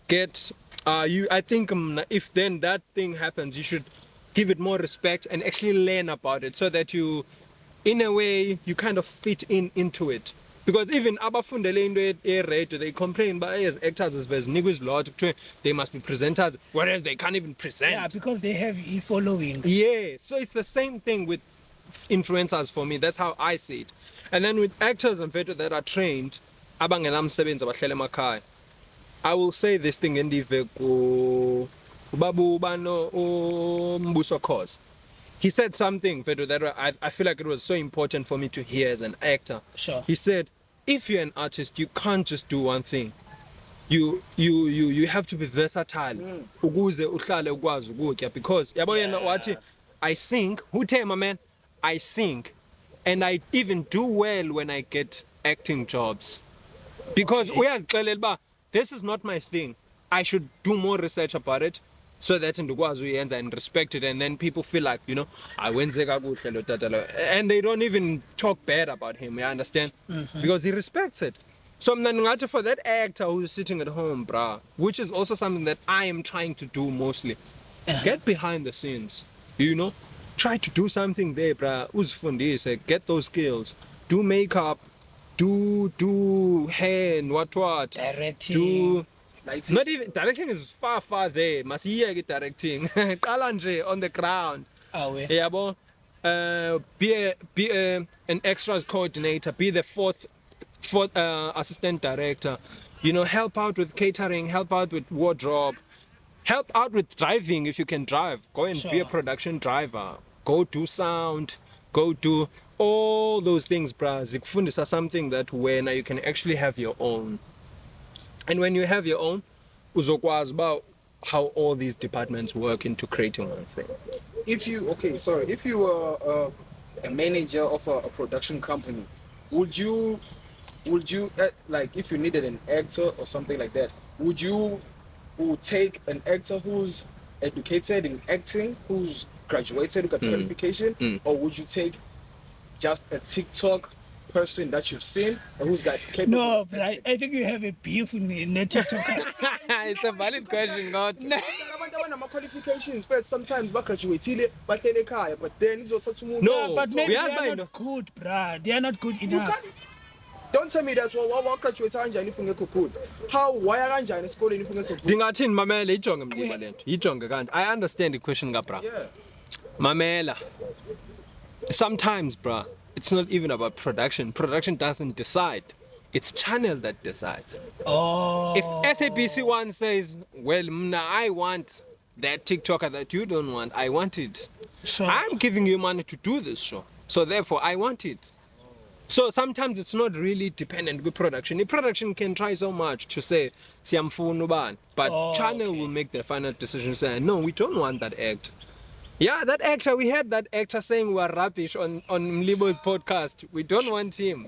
get, I think if then that thing happens, you should give it more respect and actually learn about it so that you, in a way, you kind of fit into it. Because even abafundele into radio, they complain, but as actors, as niggas lot, they must be presenters, whereas they can't even present. Yeah, because they have a following. Yeah, so it's the same thing with influencers for me. That's how I see it. And then with actors and veterans that are trained, I will say this thing in the Babu Bano Mbuso Cause. He said something that I feel like it was so important for me to hear as an actor. Sure. He said, if you're an artist, you can't just do one thing. You have to be versatile. Ukuze uhlale ukwazi ukutya because yabo yena wathi I sing, my man, I sing and I even do well when I get acting jobs. Because uyazixelela ba this is not my thing. I should do more research about it. So that ndikwazi uyenza and respect it, and then people feel like, you know, awenze kakuhle lo tata lo, and they don't even talk bad about him, you understand? Because he respects it. So for that actor who's sitting at home, brah, which is also something that I am trying to do mostly, get behind the scenes, you know, try to do something there, brah, uzifundise, get those skills, do makeup, do hand what Directing. do Lighting. not even directing is far there. Masiyeke directing. Qala nje on the ground. Awe. Yabo. Be an extras coordinator, be the fourth assistant director, you know, help out with catering, help out with wardrobe, help out with driving if you can drive. Go and be a Sure. production driver. Go do sound, go do all those things, bruh. Zikufundisa something that when you can actually have your own. And when you have your own, uzokwazi about how all these departments work into creating one thing. If you were a manager of a production company, would you like, if you needed an actor or something like that, would you take an actor who's educated in acting, who's graduated with a qualification, or would you take just a TikTok person that you've seen and who's got capable No, of but acting? I think you have a beef with me in the TikTok. It's a valid question, God. Qualifications, but sometimes bagraduate but then No, But maybe we asked they are by not good, bruh. They are not good you enough. can't. Don't tell me that's what graduate kanjani if ungekho good. How wire kanjani esikoleni if ungekho good? Ndingathini mamela ijonge mliba lento. Ijonge kanje. I understand the question kabra. Yeah. Mamela. Sometimes, bruh, it's not even about production. Production doesn't decide. It's channel that decides. Oh. If SABC one says, well, mna, I want that TikToker that you don't want, I want it. Sure. I'm giving you money to do this show. So therefore, I want it. So sometimes it's not really dependent with production. The production can try so much to say, siyamfuna ubani, but Oh, channel okay. will make the final decision saying, no, we don't want that actor. Yeah, that actor, we had that actor saying we're rubbish on Mlibo's podcast. We don't want him.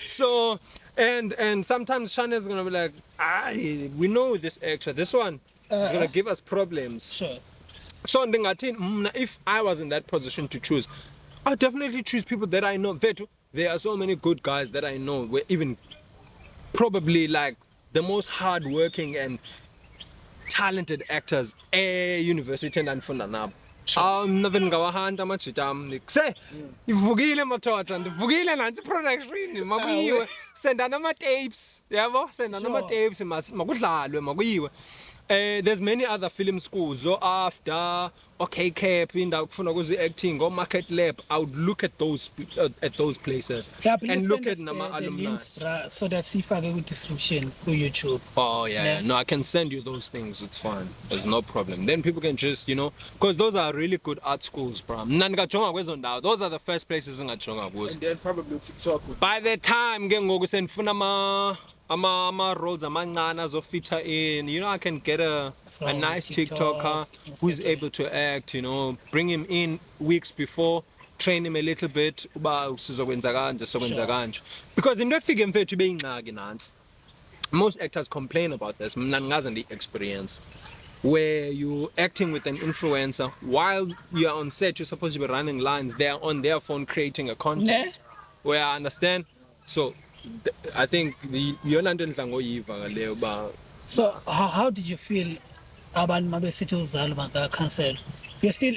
So, and sometimes channel's gonna be like, we know this actor, this one is gonna give us problems. Sure. So if I was in that position to choose, I'd definitely choose people that I know. There are so many good guys that I know, were even probably like the most hardworking and talented actors university endandifunda nabo. Nave ngawahanta amajita am se ivukile madoda ndivukile nantsi production makuyiwe sendana ama-tapes yabo sendana Sure. ama-tapes makudlalwe makuyiwe. There's many other film schools, after KCAP indawo kufuna kuze acting or Market Lab. I would look at those places Yeah, please and look send at us nama the alumni. links, bruh, so that sifake ku description ku YouTube. Oh yeah, Yeah. no, I can send you those things. It's fine. There's no problem. Then people can just, because those are really good art schools, bro. Mna ndingajonga kwezo ndawo. Those are the first places engajonga kuzo. And then probably TikTok would By the time ke ngoku sendifuna ama roles amancane azofita in, I can get a From nice TikTok, TikToker who's able to act, bring him in weeks before, train him a little bit uba sizokwenza kanje sokwenza kanje, because into efike mfethu ibe yingxaki nantsi. Most actors complain about this. Mna ndingaze ndi-experience where you acting with an influencer while you're on set, you're supposed to be running lines, they're on their phone creating a content. Where I understand. So I think yona nto endidla ngoyiva ngaleyo uba So how did you feel abantu mabesithi uzalo baka-cancel? You still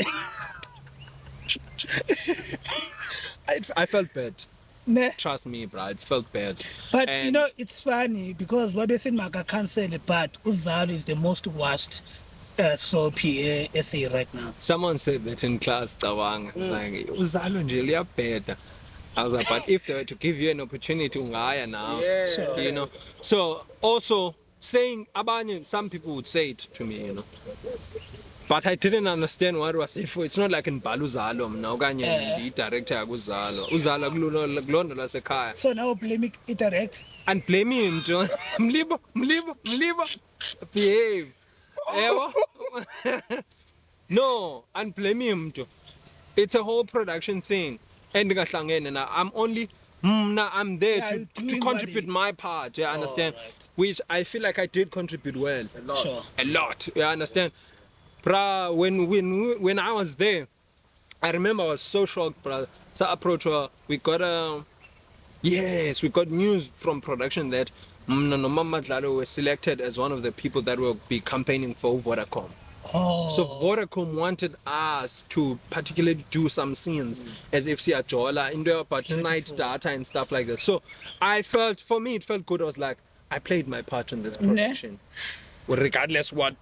I felt bad. ne? Trust me, bro. I felt bad. But And it's funny because babesithi maka-cancel, but uzalo is the most watched soapy SA right now. someone said that in class, Tawang. It's like, uzalo nje liyabheda. I was like, but if they were to give you an opportunity, ungaya now. Yeah. Sure. So also saying abanye, some people would say it to me, But I didn't understand what was it for. It's not like in Baluzalo, mna okanye the director yakuzalo. Uzalo kulondo lasekhaya. So now blame it direct. And blame him, John. Mlibo. Behave. Yebo? No, and blame him, John. It's a whole production thing. And I'm there Yeah, to doing contribute what my part. Yeah, understand? right. Which I feel like I did contribute well. A lot. Sure. A lot. Yeah, understand? Bruh, when I was there, I remember I was so shocked, bruh. So approach her, we got news from production that Mama Dlalo was selected as one of the people that will be campaigning for Vodacom. Oh. So Vodacom wanted us to particularly do some scenes as FC Ajola, into about night Beautiful. data and stuff like that. So for me, it felt good. I was like, I played my part in this Ne? production. Well, regardless what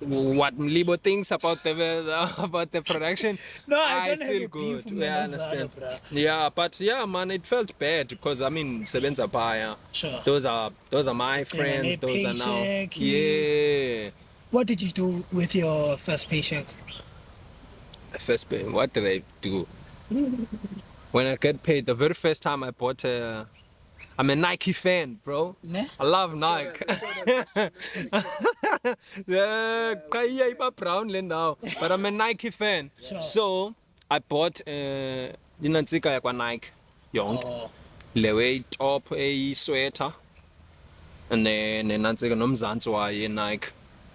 Mlibo thinks about the production. No, I don't have feel a beef good. with Yeah, I Menazana, understand. bruh. Yeah, but yeah, man, it felt bad because I mean, Sebenza Baya. Sure. Those are my friends. a Those are now. paycheck, Yeah. What did you do with your first paycheck? First pay. What did I do? When I get paid, the very first time I bought a. I'm a Nike fan, bro. Ne? I love Nike. Yeah, brown now, but I'm a Nike fan. Sure. So I bought Nike yonke. Oh. Lewe top a sweater and then nantsika nomzantsi wayo Nike.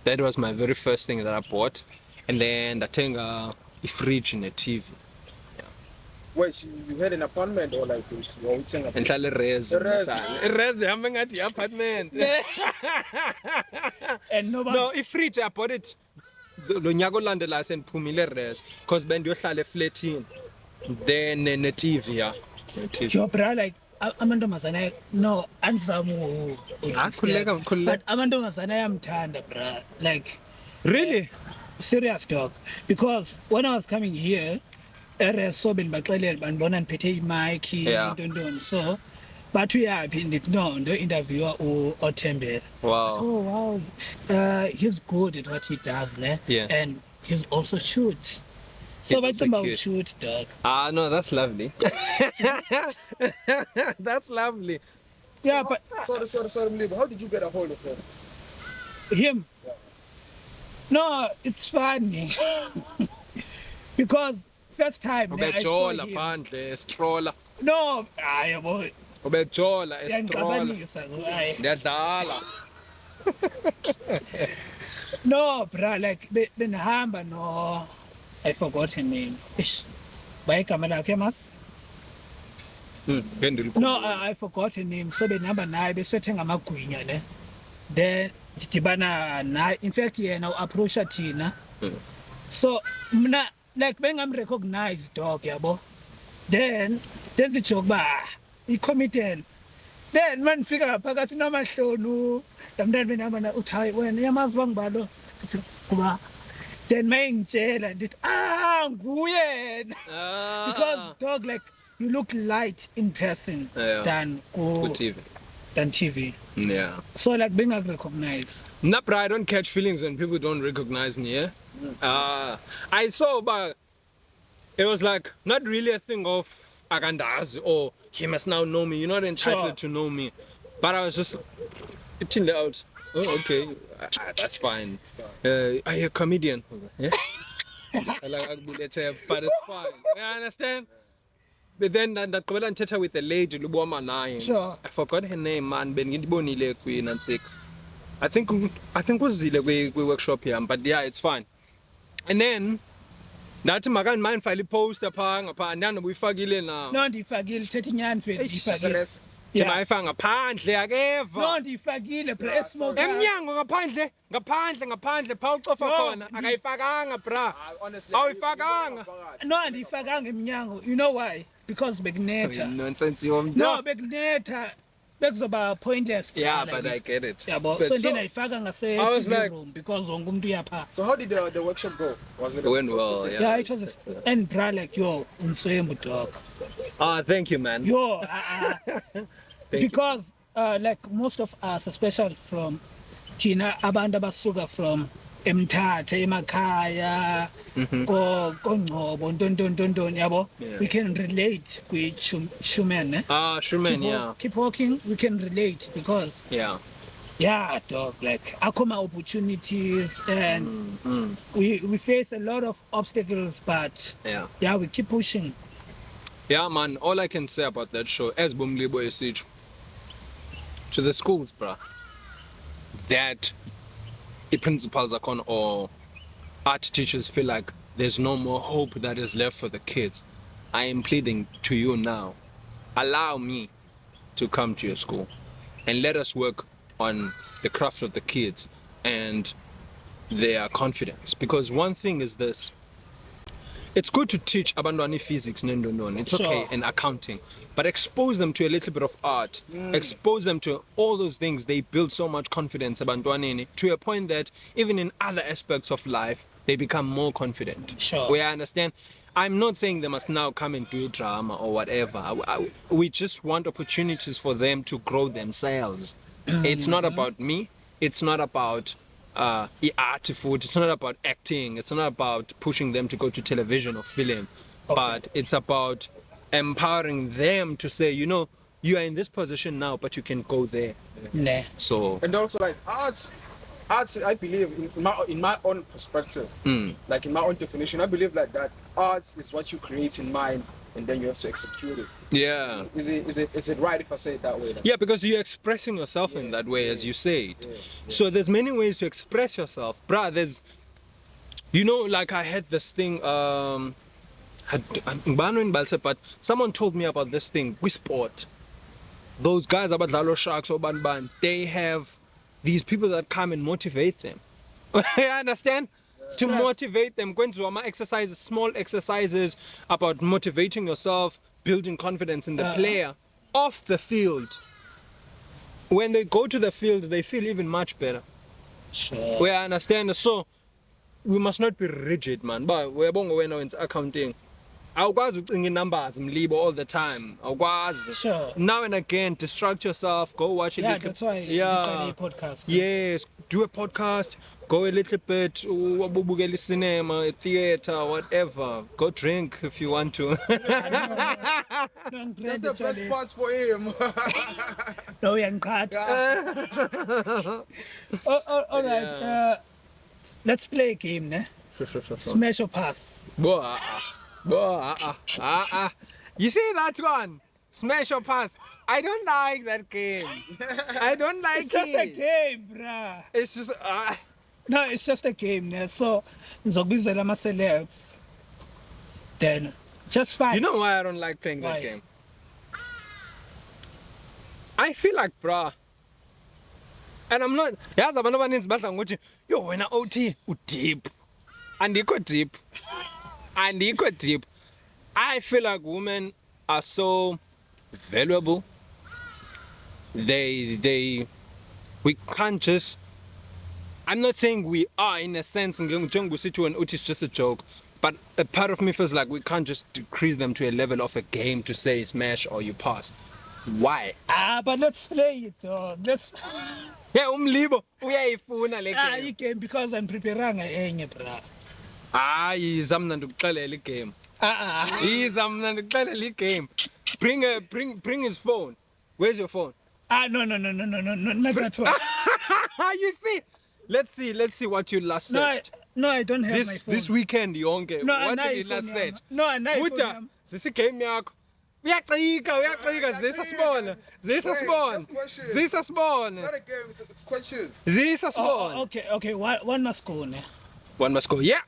That was my very first thing that I bought. And then ndathenga i-fridge ne-TV. Wait, so you had an apartment or like wawuthenga? Ndihlala irezi. Irezi. Irezi yami engathi i-apartment. And nobody. No, i-fridge I bought it lo nyaka olandelayo sendiphumile irezi because bendiyohlala eflatini. Then ne-TV, yeah. Ne-TV. Yo, bra, like, amantombazane, no, andizama khululeka. but amantombazane ayamthanda, bra. Like, Really? serious dog. Because when I was coming here, so bendibaxelele bandibona ndiphethe imayikhi Yeah. intoni so bathi uyaphi ndithi no ndo-interviewa uOthembela. Wow. Oh wow, he's good at what he does, ne? Yeah. And he's also shoots. So He's bathi also about cute. shoot, dog. Ah, no, that's lovely. That's lovely. Yeah, but Sorry, Mlibo. How did you get a hold of him? him. No, it's funny. Because first time ne, I saw Ubejola him. phandle, stroller. No, hayi boy. Ubejola, stroller. Yangiqabanisa hayi. Ndiyadlala. No, bra, like benihamba no, I forgot her name. Ish. Bayigama lakhe mas? No, I forgot her name. So benihamba naye besethenga amagwinya ne. Then didibana naye. In fact yena u-approacha thina. So mna like bengam-recognize dog yabo. Then sijoke uba i-committed. Then mandifika phakathi namahlonu damntana benihamba na uthi hayi wena uyamazi uba ngibalo Ndithi, kuba then mayengitshela ndithi nguyena because dog like you look light in person Yeah. than TV. than TV. Yeah. So like bengakurecognize. Nah, bro, I don't catch feelings when people don't recognize me, yeah? I saw, but it was like not really a thing of agandazi or he must now know me. You're not entitled Sure. to know me. But I was just itching out. Oh, okay, that's fine. Are you a comedian? Yeah. But it's fine. You understand? But then that ndithetha with the lady luboma naye. Sure. I forgot her name, man. Bengiyibonile kwi-Nantsika. I think uzile kwi-workshop yam, but yeah, it's fine. And then ndathi makandimane ndifake i-poster phaa ngaphaa ndandibuyifakile na. No ndiyifakile thetha inyani mfethu ndiyifakile. Address? Ndimayifaka ngaphandle akeva. No ndiyifakile bro Yeah, esmoke. Emnyango ngaphandle phaa ucofa No, khona akayifakanga bra. Honestly, Awuyifakanga. No andiyifakanga emnyango. You know why? Because bekunetha. Nonsense yomntu. No bekunetha bekuzoba pointless. Yeah, like but I get it. yabo But so so- ndinayifaka ngase I was TV like- room because wonke umuntu uyapha. So how did the workshop go? Was it a It went successful well, thing? yeah. Yeah, it was and bra like yo unswembu dog. Thank you, man. Yo Thank you. because like most of us especially from thina abantu abasuka from Emthatha emakhaya koNgcobo ntontontoni yabo Yeah. we can relate with Shumen eh? Sherman, yeah. Keep walking we can relate because Yeah. yeah dog like akoma opportunities and we face a lot of obstacles but Yeah. yeah we keep pushing. Yeah, man, all I can say about that show, as Bumlibo Esich, to the schools, bruh, that the principals are con or art teachers feel like there's no more hope that is left for the kids. I am pleading to you now, allow me to come to your school and let us work on the craft of the kids and their confidence. Because one thing is this. It's good to teach abantwana physics, no. It's okay, Sure. and accounting, but expose them to a little bit of art. Expose them to all those things. They build so much confidence abantwaneni to a point that even in other aspects of life, they become more confident. Sure. We understand. I'm not saying they must now come and do drama or whatever. We just want opportunities for them to grow themselves. It's not about me. It's not about art food. It's not about acting. It's not about pushing them to go to television or film. But it's about empowering them to say, you know, you are in this position now, but you can go there. Nah. So And also like arts, I believe in my own perspective, like in my own definition, I believe like that arts is what you create in mind and then you have to execute it. yeah. Is it right if I say it that way? Yeah, because you're expressing yourself in that way, as you say it. So there's many ways to express yourself, bruh. There's, you know, like I had this thing. But someone told me about this thing. We sport. Those guys about Lalo Sharks or Ban, they have these people that come and motivate them. You understand? To motivate them, going through exercises, small exercises about motivating yourself, building confidence in the player off the field. When they go to the field, they feel even much better. Sure. We understand. So we must not be rigid, man. But we're when it's accounting. Awukwazi ucinga numbers mlibo all the time. Awukwazi. Sure. Now and again, distract yourself. Go watch a Yeah, little. that's why Yeah. a podcast. Yes, do a podcast, go a little bit, ubukele cinema, theater, whatever. Go drink if you want to. That's the best parts for him. No, uyangiqhatha. All right. Yeah. Let's play a game, ne? Sure. Smash or pass. You see that one? Smash or pass. I don't like that game. I don't like It's just a it. game, bruh. It's just No, it's just a game, ne? So, ngizokubizela ama-celebs. Then, just fine. you know why I don't like playing Why? that game? I feel like, bruh. And I'm not. Yazi abantu abaninzi badla ngokuthi, yo wena OT deep. Andikho deep. I feel like women are so valuable. We can't just. I'm not saying we are in a sense, it's just a joke, but a part of me feels like we can't just decrease them to a level of a game to say smash or you pass. Why? But let's play it, dog. Let's. Yeah, umlibo uyayifuna le game. Game because I'm preparing enye, bruh. Hayi, yiza mna ndikuxelela igame. Yiza mna ndikuxelela igame. Bring his phone. Where's your phone? No, not that one. You see? Let's see what you last said. No, I don't have my phone. This weekend yonke. No, What did you iPhone last yami. said? No, an iPhone Buta, yami. sisi game yakho. Uyacika, zisa spawn. just questions. It's not a game, it's questions. Zisa spawn. Okay. One must go, ne? One must go. Yep.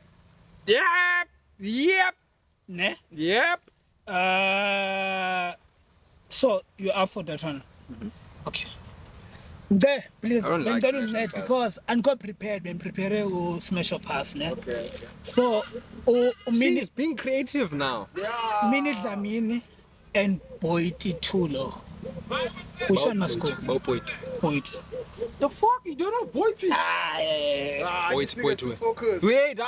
Ne? Yep. So you are for that one? Okay. There, please. I don't like don't smash let or pass. because I'm not prepared. I'm prepared to smash or pass, ne? Okay. So, See, he's being creative now. Yeah. Mini Dlamini and Boiti Tulo. Which one must go? Boyt. Boiti. The fuck? You don't know Boyti? Boyti, This nigga too focused. Wait,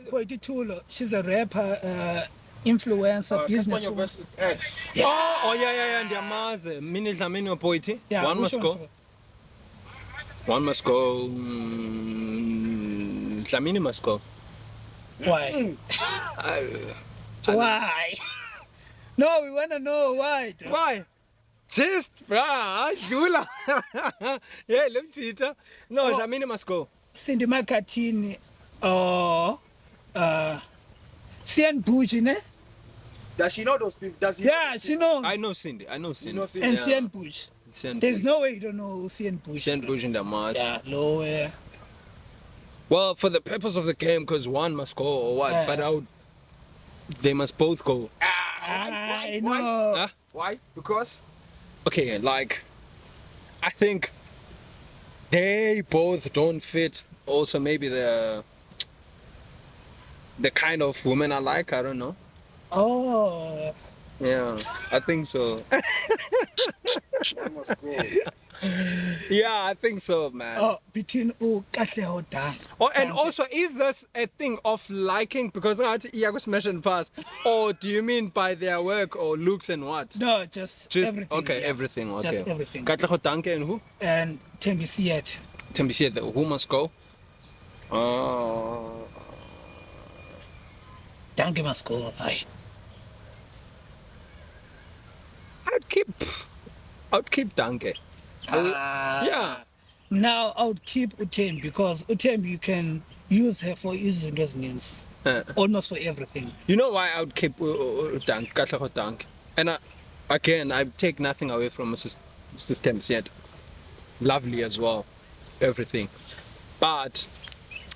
Boiti Tulo. She's a rapper, influencer, Business businesswoman. versus X. Oh, yeah, ndiyamazi. Mini Dlamini or Boyti. Yeah, One which must one's go. One must go. Dlamini must go. Why? Why? No, we want to know why. Dog. Why? Just, bruh, Jula. Yeah, let me cheater. No, Oh. Dlamini must go. Cindy Makatini or Sian Buji, ne? Does she know those people? Does he? Yeah, she knows. I know Cindy. You know Cindy? And yeah. Sian Bush. There's no way you don't know Sian Bush. Sian Bush in the match. Yeah, no way. Well, for the purpose of the game, because one must go or what, Yeah. but they must both go. I Why? know. Huh? Why? Because Okay, like, I think they both don't fit. Also, maybe the kind of woman I like. I don't know. Oh, Yeah, I think so. Must go. Yeah, I think so, man. oh, between Katleho Dang. Oh, and also, is this a thing of liking? Because I was mentioned past. Or do you mean by their work or looks and what? No, just everything. Okay, yeah. everything. Okay. Just everything. Katlego Danke and who? And Tembi Siet. Tembi said who must go? Danke must go. Aye. I'd keep Danke. Yeah. Now I would keep Utem because Utem you can use her for easy resonance. Almost for everything. You know why I would keep Katlego Danke? And again, I take nothing away from systems yet. Lovely as well, everything. But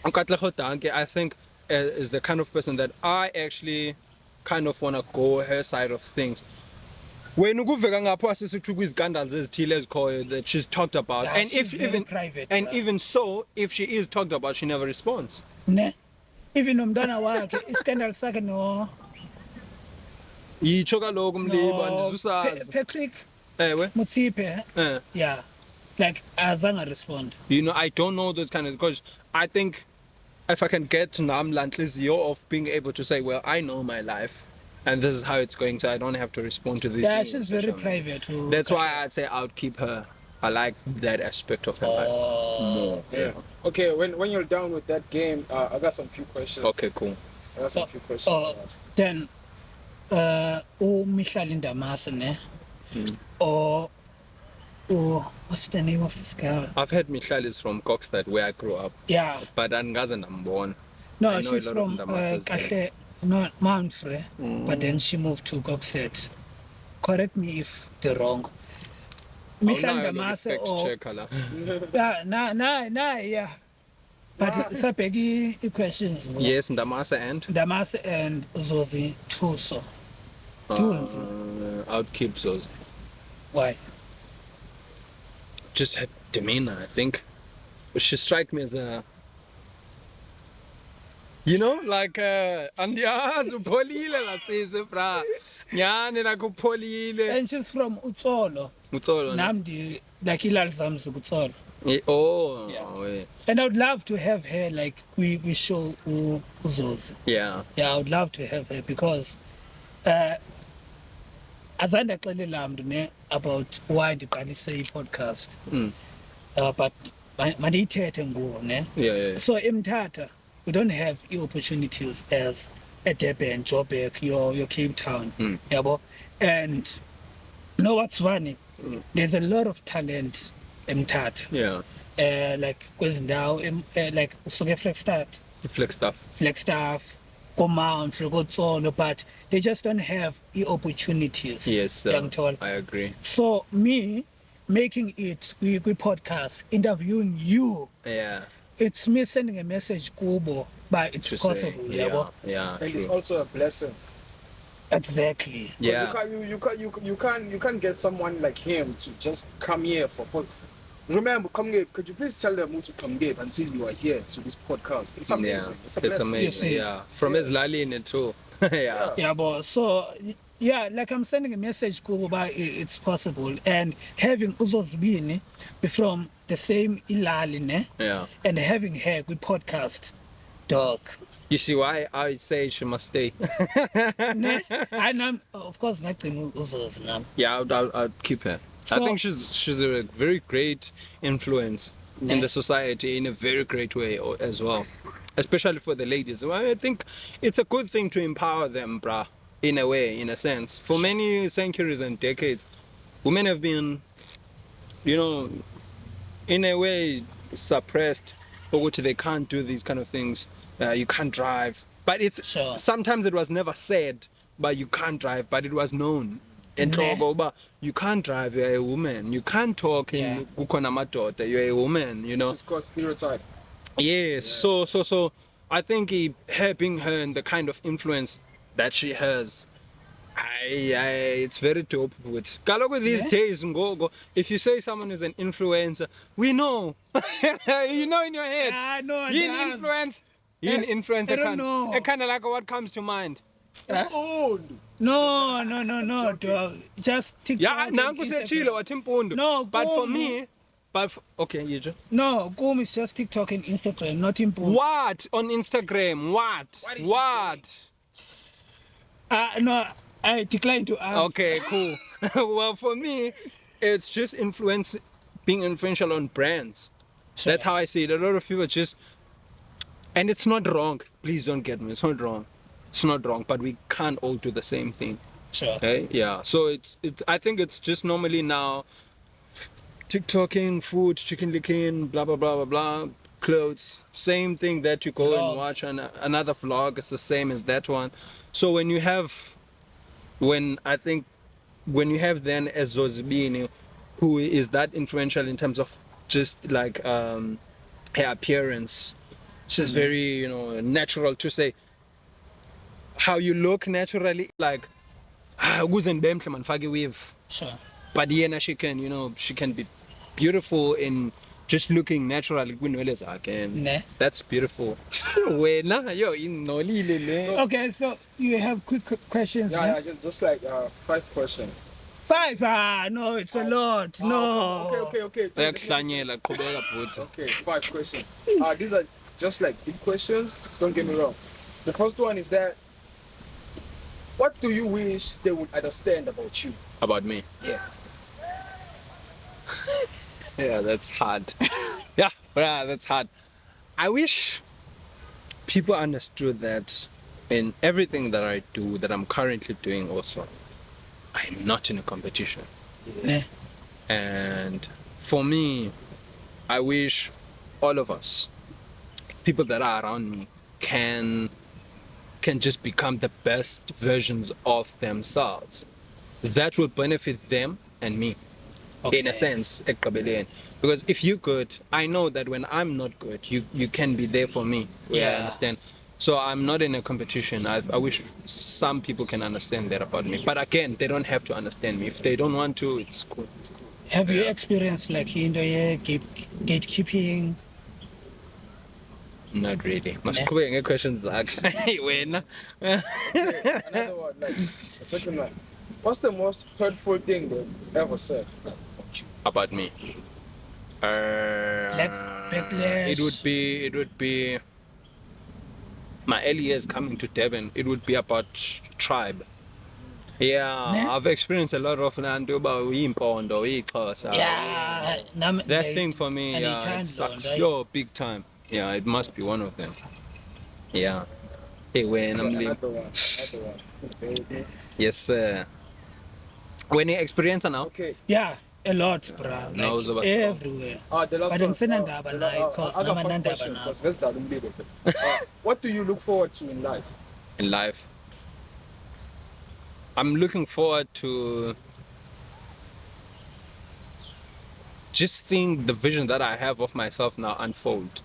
Katlego Danke, I think, is the kind of person that I actually kind of want to go her side of things. When ukuveka ngapho asisithi kwizicandals ezithile ezikhoyo that she's talked about, Yeah, and she's if very even private, and yeah. even so, if she is talked about, she never responds. Ne? Even umntwana wakhe iskandal sakhe no Yitsho kaloku mlibo andizusazi. Patrick Ewe. Mutsipe. Yeah. Like azange respond. You know, I don't know those kind of, because I think if I can get Namla Nhliziyo of being able to say, well, I know my life and this is how it's going, so I don't have to respond to these Yeah, things. she's very private. That's why I'd say I would keep her. I like that aspect of her life more. Yeah. Okay, when you're done with that game, I got some few questions. Okay, cool. I got some few questions to ask. Then Mihlali Ndamase ne? Or what's the name of this girl? I've heard Michelle is from Kokstad, where I grew up. Yeah. But Angaza Nambon. No, she's from Kahle, no, Mount Frey, but then she moved to Kokstad. Correct me if they're wrong. Mihlali Ndamase or yeah. But Sapegi questions. Yes, Ndamase and Ndamase and Zozi Tuso. I would keep Zozi. Why? Just her demeanor, I think. She strikes me as a, you know, like andiyazi upholile la sisi bra. Nyani la kupholile. And she's from Utsolo. Utsolo. Namdi like ilal zamzu Utsolo. Oh. Yeah. And I would love to have her like we show Uzozi. Yeah. Yeah, I would love to have her because azanda xelela mntu ne about why ndiqalise i-podcast. But mandiyithethe nguwo ne. Yeah. So eMthatha we don't have opportunities as Durban, Joburg, your Cape Town. Yabo. And you know what's funny? There's a lot of talent eMthatha. Yeah. Like kwezindawo like usuke Flagstaff, Mount, Rogotsolo, but they just don't have the opportunities. Yes, I agree. So me making it we podcast, interviewing you. Yeah. It's me sending a message Kubo, but it's possible. Yeah. And it's also a blessing. Exactly. Yeah. You can't get someone like him to just come here for. Remember, come here. Could you please tell them to come here until you are here to this podcast? It's amazing. Yeah. It's a blessing. Amazing. Yeah. From his lali in it too. Yeah. Yeah, but so yeah, like I'm sending a message, Kubo, but it's possible. And having Uzozbini from the same Ilali, yeah, and having her with podcast, dog. You see why I say she must stay? I know, of course, nothing Uzos now. Yeah, I'll keep her. So, I think she's a very great influence in the society in a very great way as well, especially for the ladies. Well, I think it's a good thing to empower them, brah, in a way, in a sense. For many centuries and decades, women have been, you know, in a way suppressed, or they can't do these kind of things. You can't drive, but it's sometimes it was never said, but you can't drive, but it was known. And you can't drive, you're a woman. You can't talk in Madoda, you're a woman, you know. It's called stereotype. Yes, yeah. So I think helping her and the kind of influence that she has, it's very dope. With Kaloku these days, go. If you say someone is an influencer, we know. You know in your head. Ah, no, You damn. influence. You influence. I don't know. It kind of like what comes to mind. Old. No, dog. Just TikTok. Yeah, and nanku Instagram. sechilo watimpundu. No, but for Kum. me, okay, you just. No, Kum is just TikTok and Instagram, not important. What on Instagram? What? What is she What? No, I decline to answer. Okay, cool. Well, for me, it's just being influential on brands. Sure. That's how I see it. A lot of people just, and it's not wrong. Please don't get me. It's not wrong. It's not wrong. But we can't all do the same thing. Sure. Okay? Yeah. So it's. I think it's just normally now, TikToking, food, chicken licking, blah blah blah blah blah, clothes. Same thing that you go Vlogs. and watch another vlog. It's the same as that one. So when you have then as Zozibini, who is that influential in terms of just like her appearance, she's very natural to say how you look naturally, like weave, Sure. but yena she can be beautiful in just looking naturally. Ne. That's beautiful. Wena yo inolile le. Okay, so you have quick questions. Yeah, huh? just like 5 questions. 5. No, it's a lot. No. Okay. Uyakuhlanyela, qhubeka bhuti. Okay, 5 questions. These are just like big questions. Don't get me wrong. The first one is that, what do you wish they would understand about you? About me. Yeah. Yeah, that's hard. Yeah, that's hard. I wish people understood that in everything that I do, that I'm currently doing also, I'm not in a competition. Ne. And for me, I wish all of us, people that are around me, can just become the best versions of themselves. That will benefit them and me. Okay. In a sense, ekugqibeleni. Because if you're good, I know that when I'm not good, you can be there for me. Yeah. I understand. So I'm not in a competition. I wish some people can understand that about me. But again, they don't have to understand me. If they don't want to, it's cool. Have you experienced like gatekeeping? Not really. Masiqhubeke nge-questions zakho. Wena. Another one, like the second one. What's the most hurtful thing they've ever said about you? About me. Backlash. It would be my early years coming to Devon. It would be about tribe. Yeah, Ne? I've experienced a lot of Nanduba, Impondo, Xhosa. Yeah. That thing for me, and yeah, they it can't sucks. learn, right? Yo, big time. Yeah, it must be one of them. Yeah. Hey, when I'm leaving. Another one. Yes, sir. When you experience now? Okay. Yeah, a lot, bro. No, Like, Zoba. everywhere. The last But one. ngifuna ndaba nayo, cause I got nama 5 nandaba questions. nayo. Because that's the unbelievable. What do you look forward to in life? In life. I'm looking forward to just seeing the vision that I have of myself now unfold.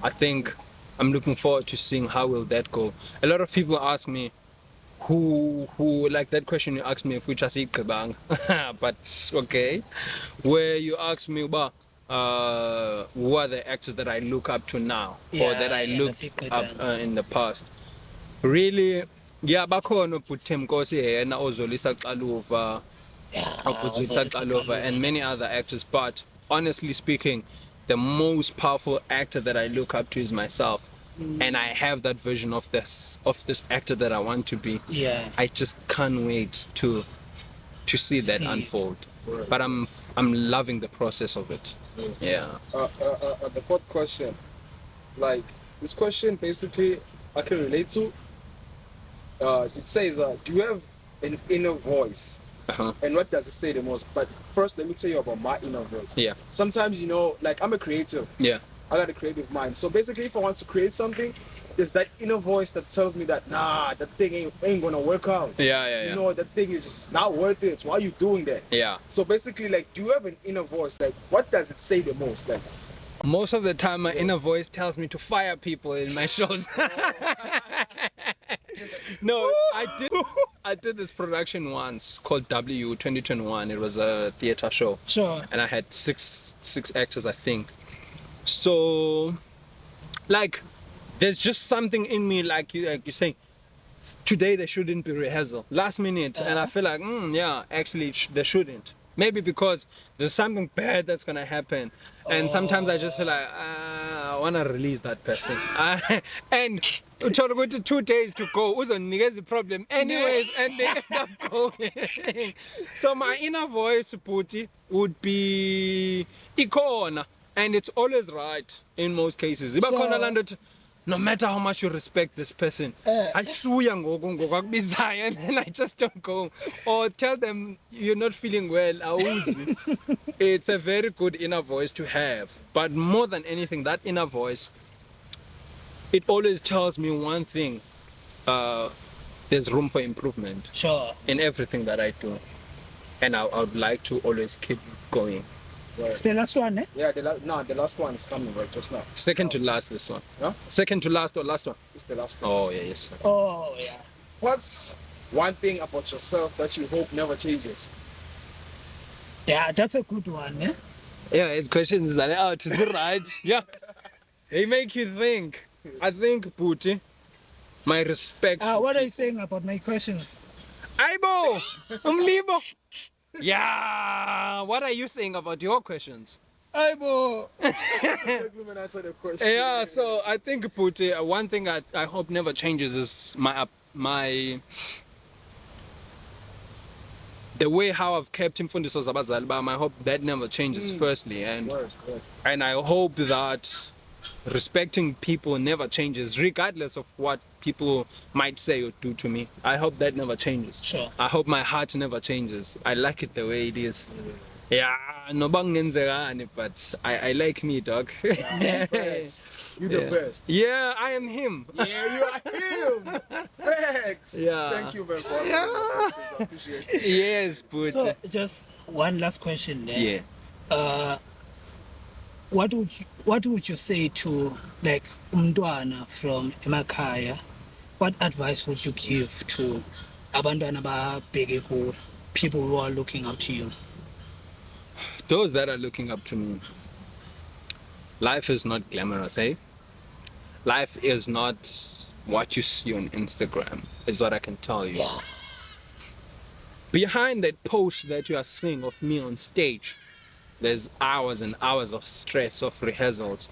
I think I'm looking forward to seeing how will that go. A lot of people ask me who like that question you asked me if which I see Kabang, but it's okay. Where you ask me about who are the actors that I look up to now or that I looked up in the past. Really, yeah, bakhona uButem Nkosi yena oZolisa Xaluva, uBudzisa Xaluva, and many other actors. But honestly speaking, the most powerful actor that I look up to is myself, and I have that vision of this actor that I want to be. Yeah. I just can't wait to see that See it. unfold. But I'm loving the process of it. Yeah. The 4th question, like this question basically I can relate to. It says, do you have an inner voice? Uh-huh. And what does it say the most? But first, let me tell you about my inner voice. Yeah. Sometimes, like I'm a creative. Yeah. I got a creative mind. So basically, if I want to create something, there's that inner voice that tells me that, nah, that thing ain't gonna work out. Yeah. That thing is just not worth it. Why are you doing that? Yeah. So basically, like, do you have an inner voice? Like, what does it say the most? Like, Most of the time, my inner voice tells me to fire people in my shows. No, I did this production once called W 2021. It was a theater show. Sure. And I had six actors, I think. So, like, there's just something in me, like you're saying, today there shouldn't be rehearsal. Last minute, and I feel like, yeah, actually there shouldn't. Maybe because there's something bad that's gonna happen, and sometimes I just feel like I wanna release that person. And try to go to 2 days to go. Uzonikeza the problem, anyways, and they end up going. So my inner voice, Puti, would be ikona, and it's always right in most cases. No matter how much you respect this person, I suya ngokubizayo, and then I just don't go. Or tell them you're not feeling well, awuzi. It's a very good inner voice to have. But more than anything, that inner voice, it always tells me one thing. There's room for improvement. Sure. In everything that I do. And I would like to always keep going. Right. It's the last one, eh? Yeah, the last one is coming right just now. Second to last, this one. Huh? Second to last or last one? It's the last one. Oh, yeah, yes. Oh, yeah. What's one thing about yourself that you hope never changes? Yeah, that's a good one, eh? Yeah, his questions are out, is it right? Yeah. They make you think. I think, Puti, my respect. What are you saying about my questions? Aibo! Umlibo! Yeah! What are you saying about your questions? Aibo! Gentlemen, answer the question. Yeah, so I think, Puti, one thing I hope never changes is my the way how I've kept him from the Zabazali Bam. I hope that never changes, firstly. And I hope that respecting people never changes, regardless of what people might say or do to me. I hope that never changes. Sure. I hope my heart never changes. I like it the way it is. Yeah, no bangenzerani, but I like me, dog. Yeah, you the best. Yeah, I am him. Yeah, you are him. Thanks. Yeah. Thank you, man, for answering my questions. I appreciate it. Yes, but So, just one last question there. yeah. What would you say to like umntwana from emakhaya? What advice would you give to abantwana ababheke kuwe, people who are looking up to you? Those that are looking up to me, life is not glamorous, eh? Life is not what you see on Instagram, is what I can tell you. Yeah. Behind that post that you are seeing of me on stage, there's hours and hours of stress, of rehearsals,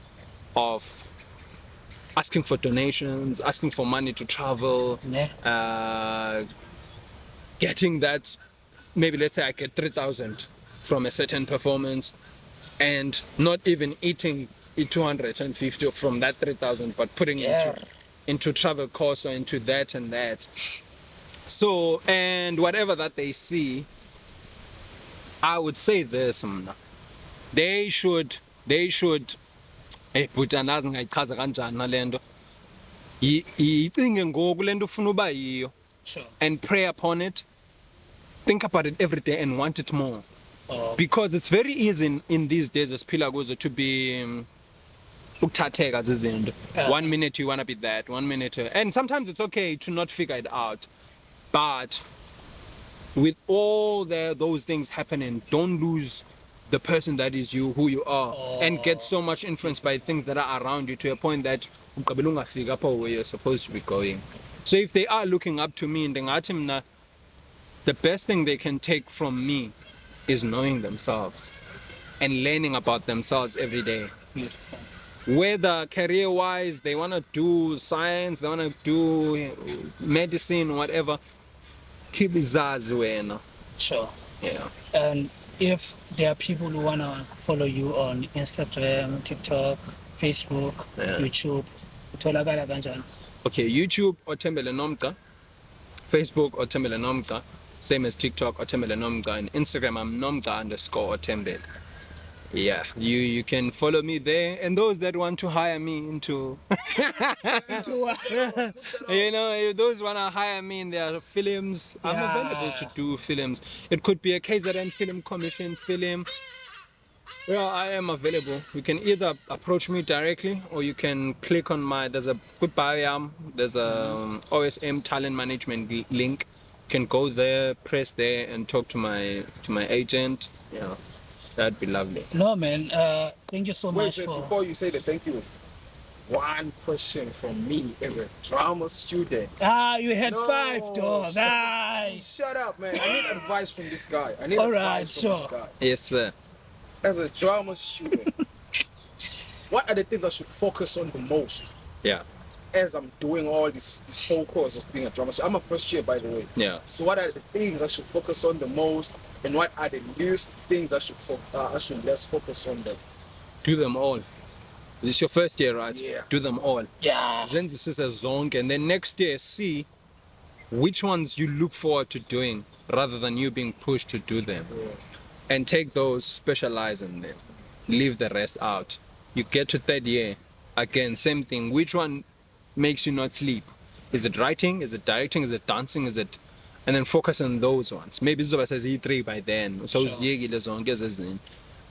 of asking for donations, asking for money to travel, getting that, maybe let's say I get 3,000 from a certain performance, and not even eating 250 from that 3,000, but putting into travel costs or into that and that. So, and whatever that they see, I would say this, they should hey but andazi ngayichaza kanjani nalento yicinge ngoku lento ufuna uba yiyo, and pray upon it, think about it every day and want it more. Because it's very easy in these days esiphila kuzo to be ukuthatheka zizinto. 1 minute you want to be that, 1 minute, and sometimes it's okay to not figure it out, but with all those things happening, don't lose the person that is you, who you are, and get so much influenced by things that are around you to a point that ungafika apho where you're supposed to be going. So if they are looking up to me, the best thing they can take from me is knowing themselves and learning about themselves every day. Beautiful. Whether career-wise they want to do science, they want to do medicine, whatever, keep izazi wena. Sure. Yeah. And if there are people who want to follow you on Instagram, TikTok, Facebook, YouTube, utholakala kanjani? Okay, YouTube Othembele Nomgca, Facebook Othembele Nomgca, same as TikTok Othembele Nomgca, and Instagram I'm Nomgca_Othembele. Yeah, you can follow me there, and those that want to hire me into you know, if those want to hire me in their films, I'm available to do films. It could be a KZN Film Commission film, Yeah, I am available. You can either approach me directly or you can click on there's a good bio, there's a OSM talent management link. You can go there, press there and talk to my agent. Yeah, that'd be lovely. No, man. Thank you so much Wait, for. before you say the thank yous, one question from me as a drama student. You had No, 5, dog. Shut up, man. I need advice from this guy. I need All right, advice from this sure. guy. Yes, sir. As a drama student, what are the things I should focus on the most Yeah, as I'm doing all this whole course of being a drama student? I'm a first year, by the way. yeah. So what are the things I should focus on the most, and what are the least things I should less focus on them? Do them all. This is your first year, right? Yeah. Do them all. Yeah. Then this is a zonk, and then next year see which ones you look forward to doing rather than you being pushed to do them. Yeah. And take those, specialize in them, leave the rest out. You get to third year, again, same thing. Which one makes you not sleep? Is it writing? Is it directing? Is it dancing? Is it? And then focus on those ones. Maybe Zoba says E3 by then. So Sure.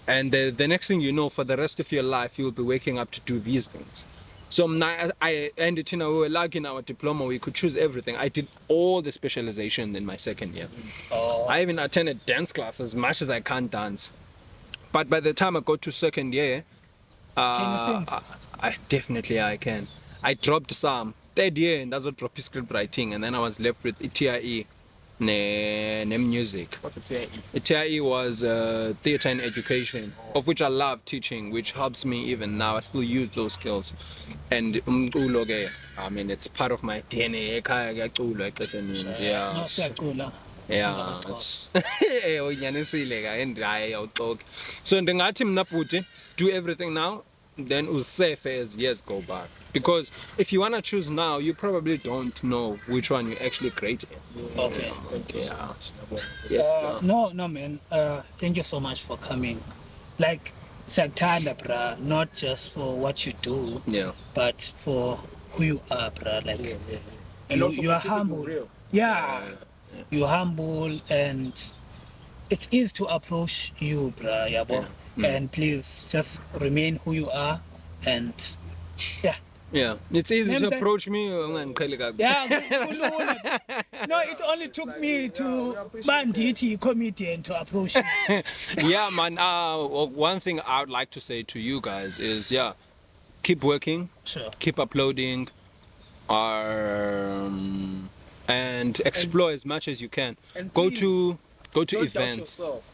and the next thing you know, for the rest of your life, you'll be waking up to do these things. So I ended, we were lucky in our diploma, we could choose everything. I did all the specialization in my second year. Oh. I even attended dance classes as much as I can't dance. But by the time I got to second year, Can you sing? I definitely I can. I dropped some. Third year, and that's what dropped script writing, and then I was left with TIE, ne music. What's it saying? TIE was theater and education, of which I love teaching, which helps me even now. I still use those skills. And I mean, it's part of my DNA. Yeah. No, siyacula. Yeah. So ndingathi mna bhuti, do everything now, then usafe as years go by. Because if you want to choose now, you probably don't know which one you're actually great in. Okay. Thank you so Yeah. much. Yes. No, man. Thank you so much for coming. Like, Saktanda, bruh, not just for what you do, Yeah. but for who you are, bruh. Like, And you, also you are for keeping it humble. real. Yeah. You're humble, and it's easy to approach you, bruh, yabo. And please just remain who you are, and yeah. Yeah. It's easy to Name that- approach me. Yeah, no, it only took me to Banditi comedian to approach you. Yeah, man. One thing I would like to say to you guys is, yeah, keep working, Sure. keep uploading, and explore as much as you can. And Go please, to Don't doubt events. yourself.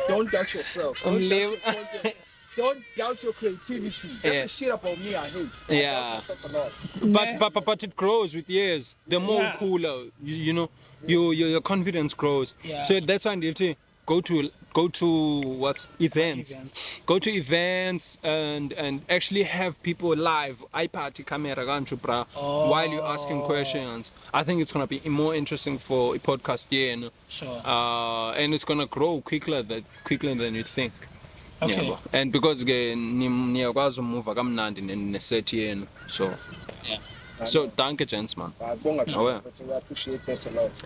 Don't doubt yourself. Don't doubt Live- your content. Don't doubt your creativity. That's Yeah. the shit about me I hate. I Yeah. doubt myself a lot. But it grows with years. The more Yeah. cooler, you know, your confidence grows. Yeah. So that's why I need to go to what events. Go to events and actually have people live, iPad camera bra, while you're asking questions. I think it's gonna be more interesting for a podcast here, Sure. and it's gonna grow quicker than you think. Okay. Yabo. And because niyakwazi umuva kamnandi neset yenu, so Yeah. so danke gents man. I Oh, yeah. appreciate that a lot.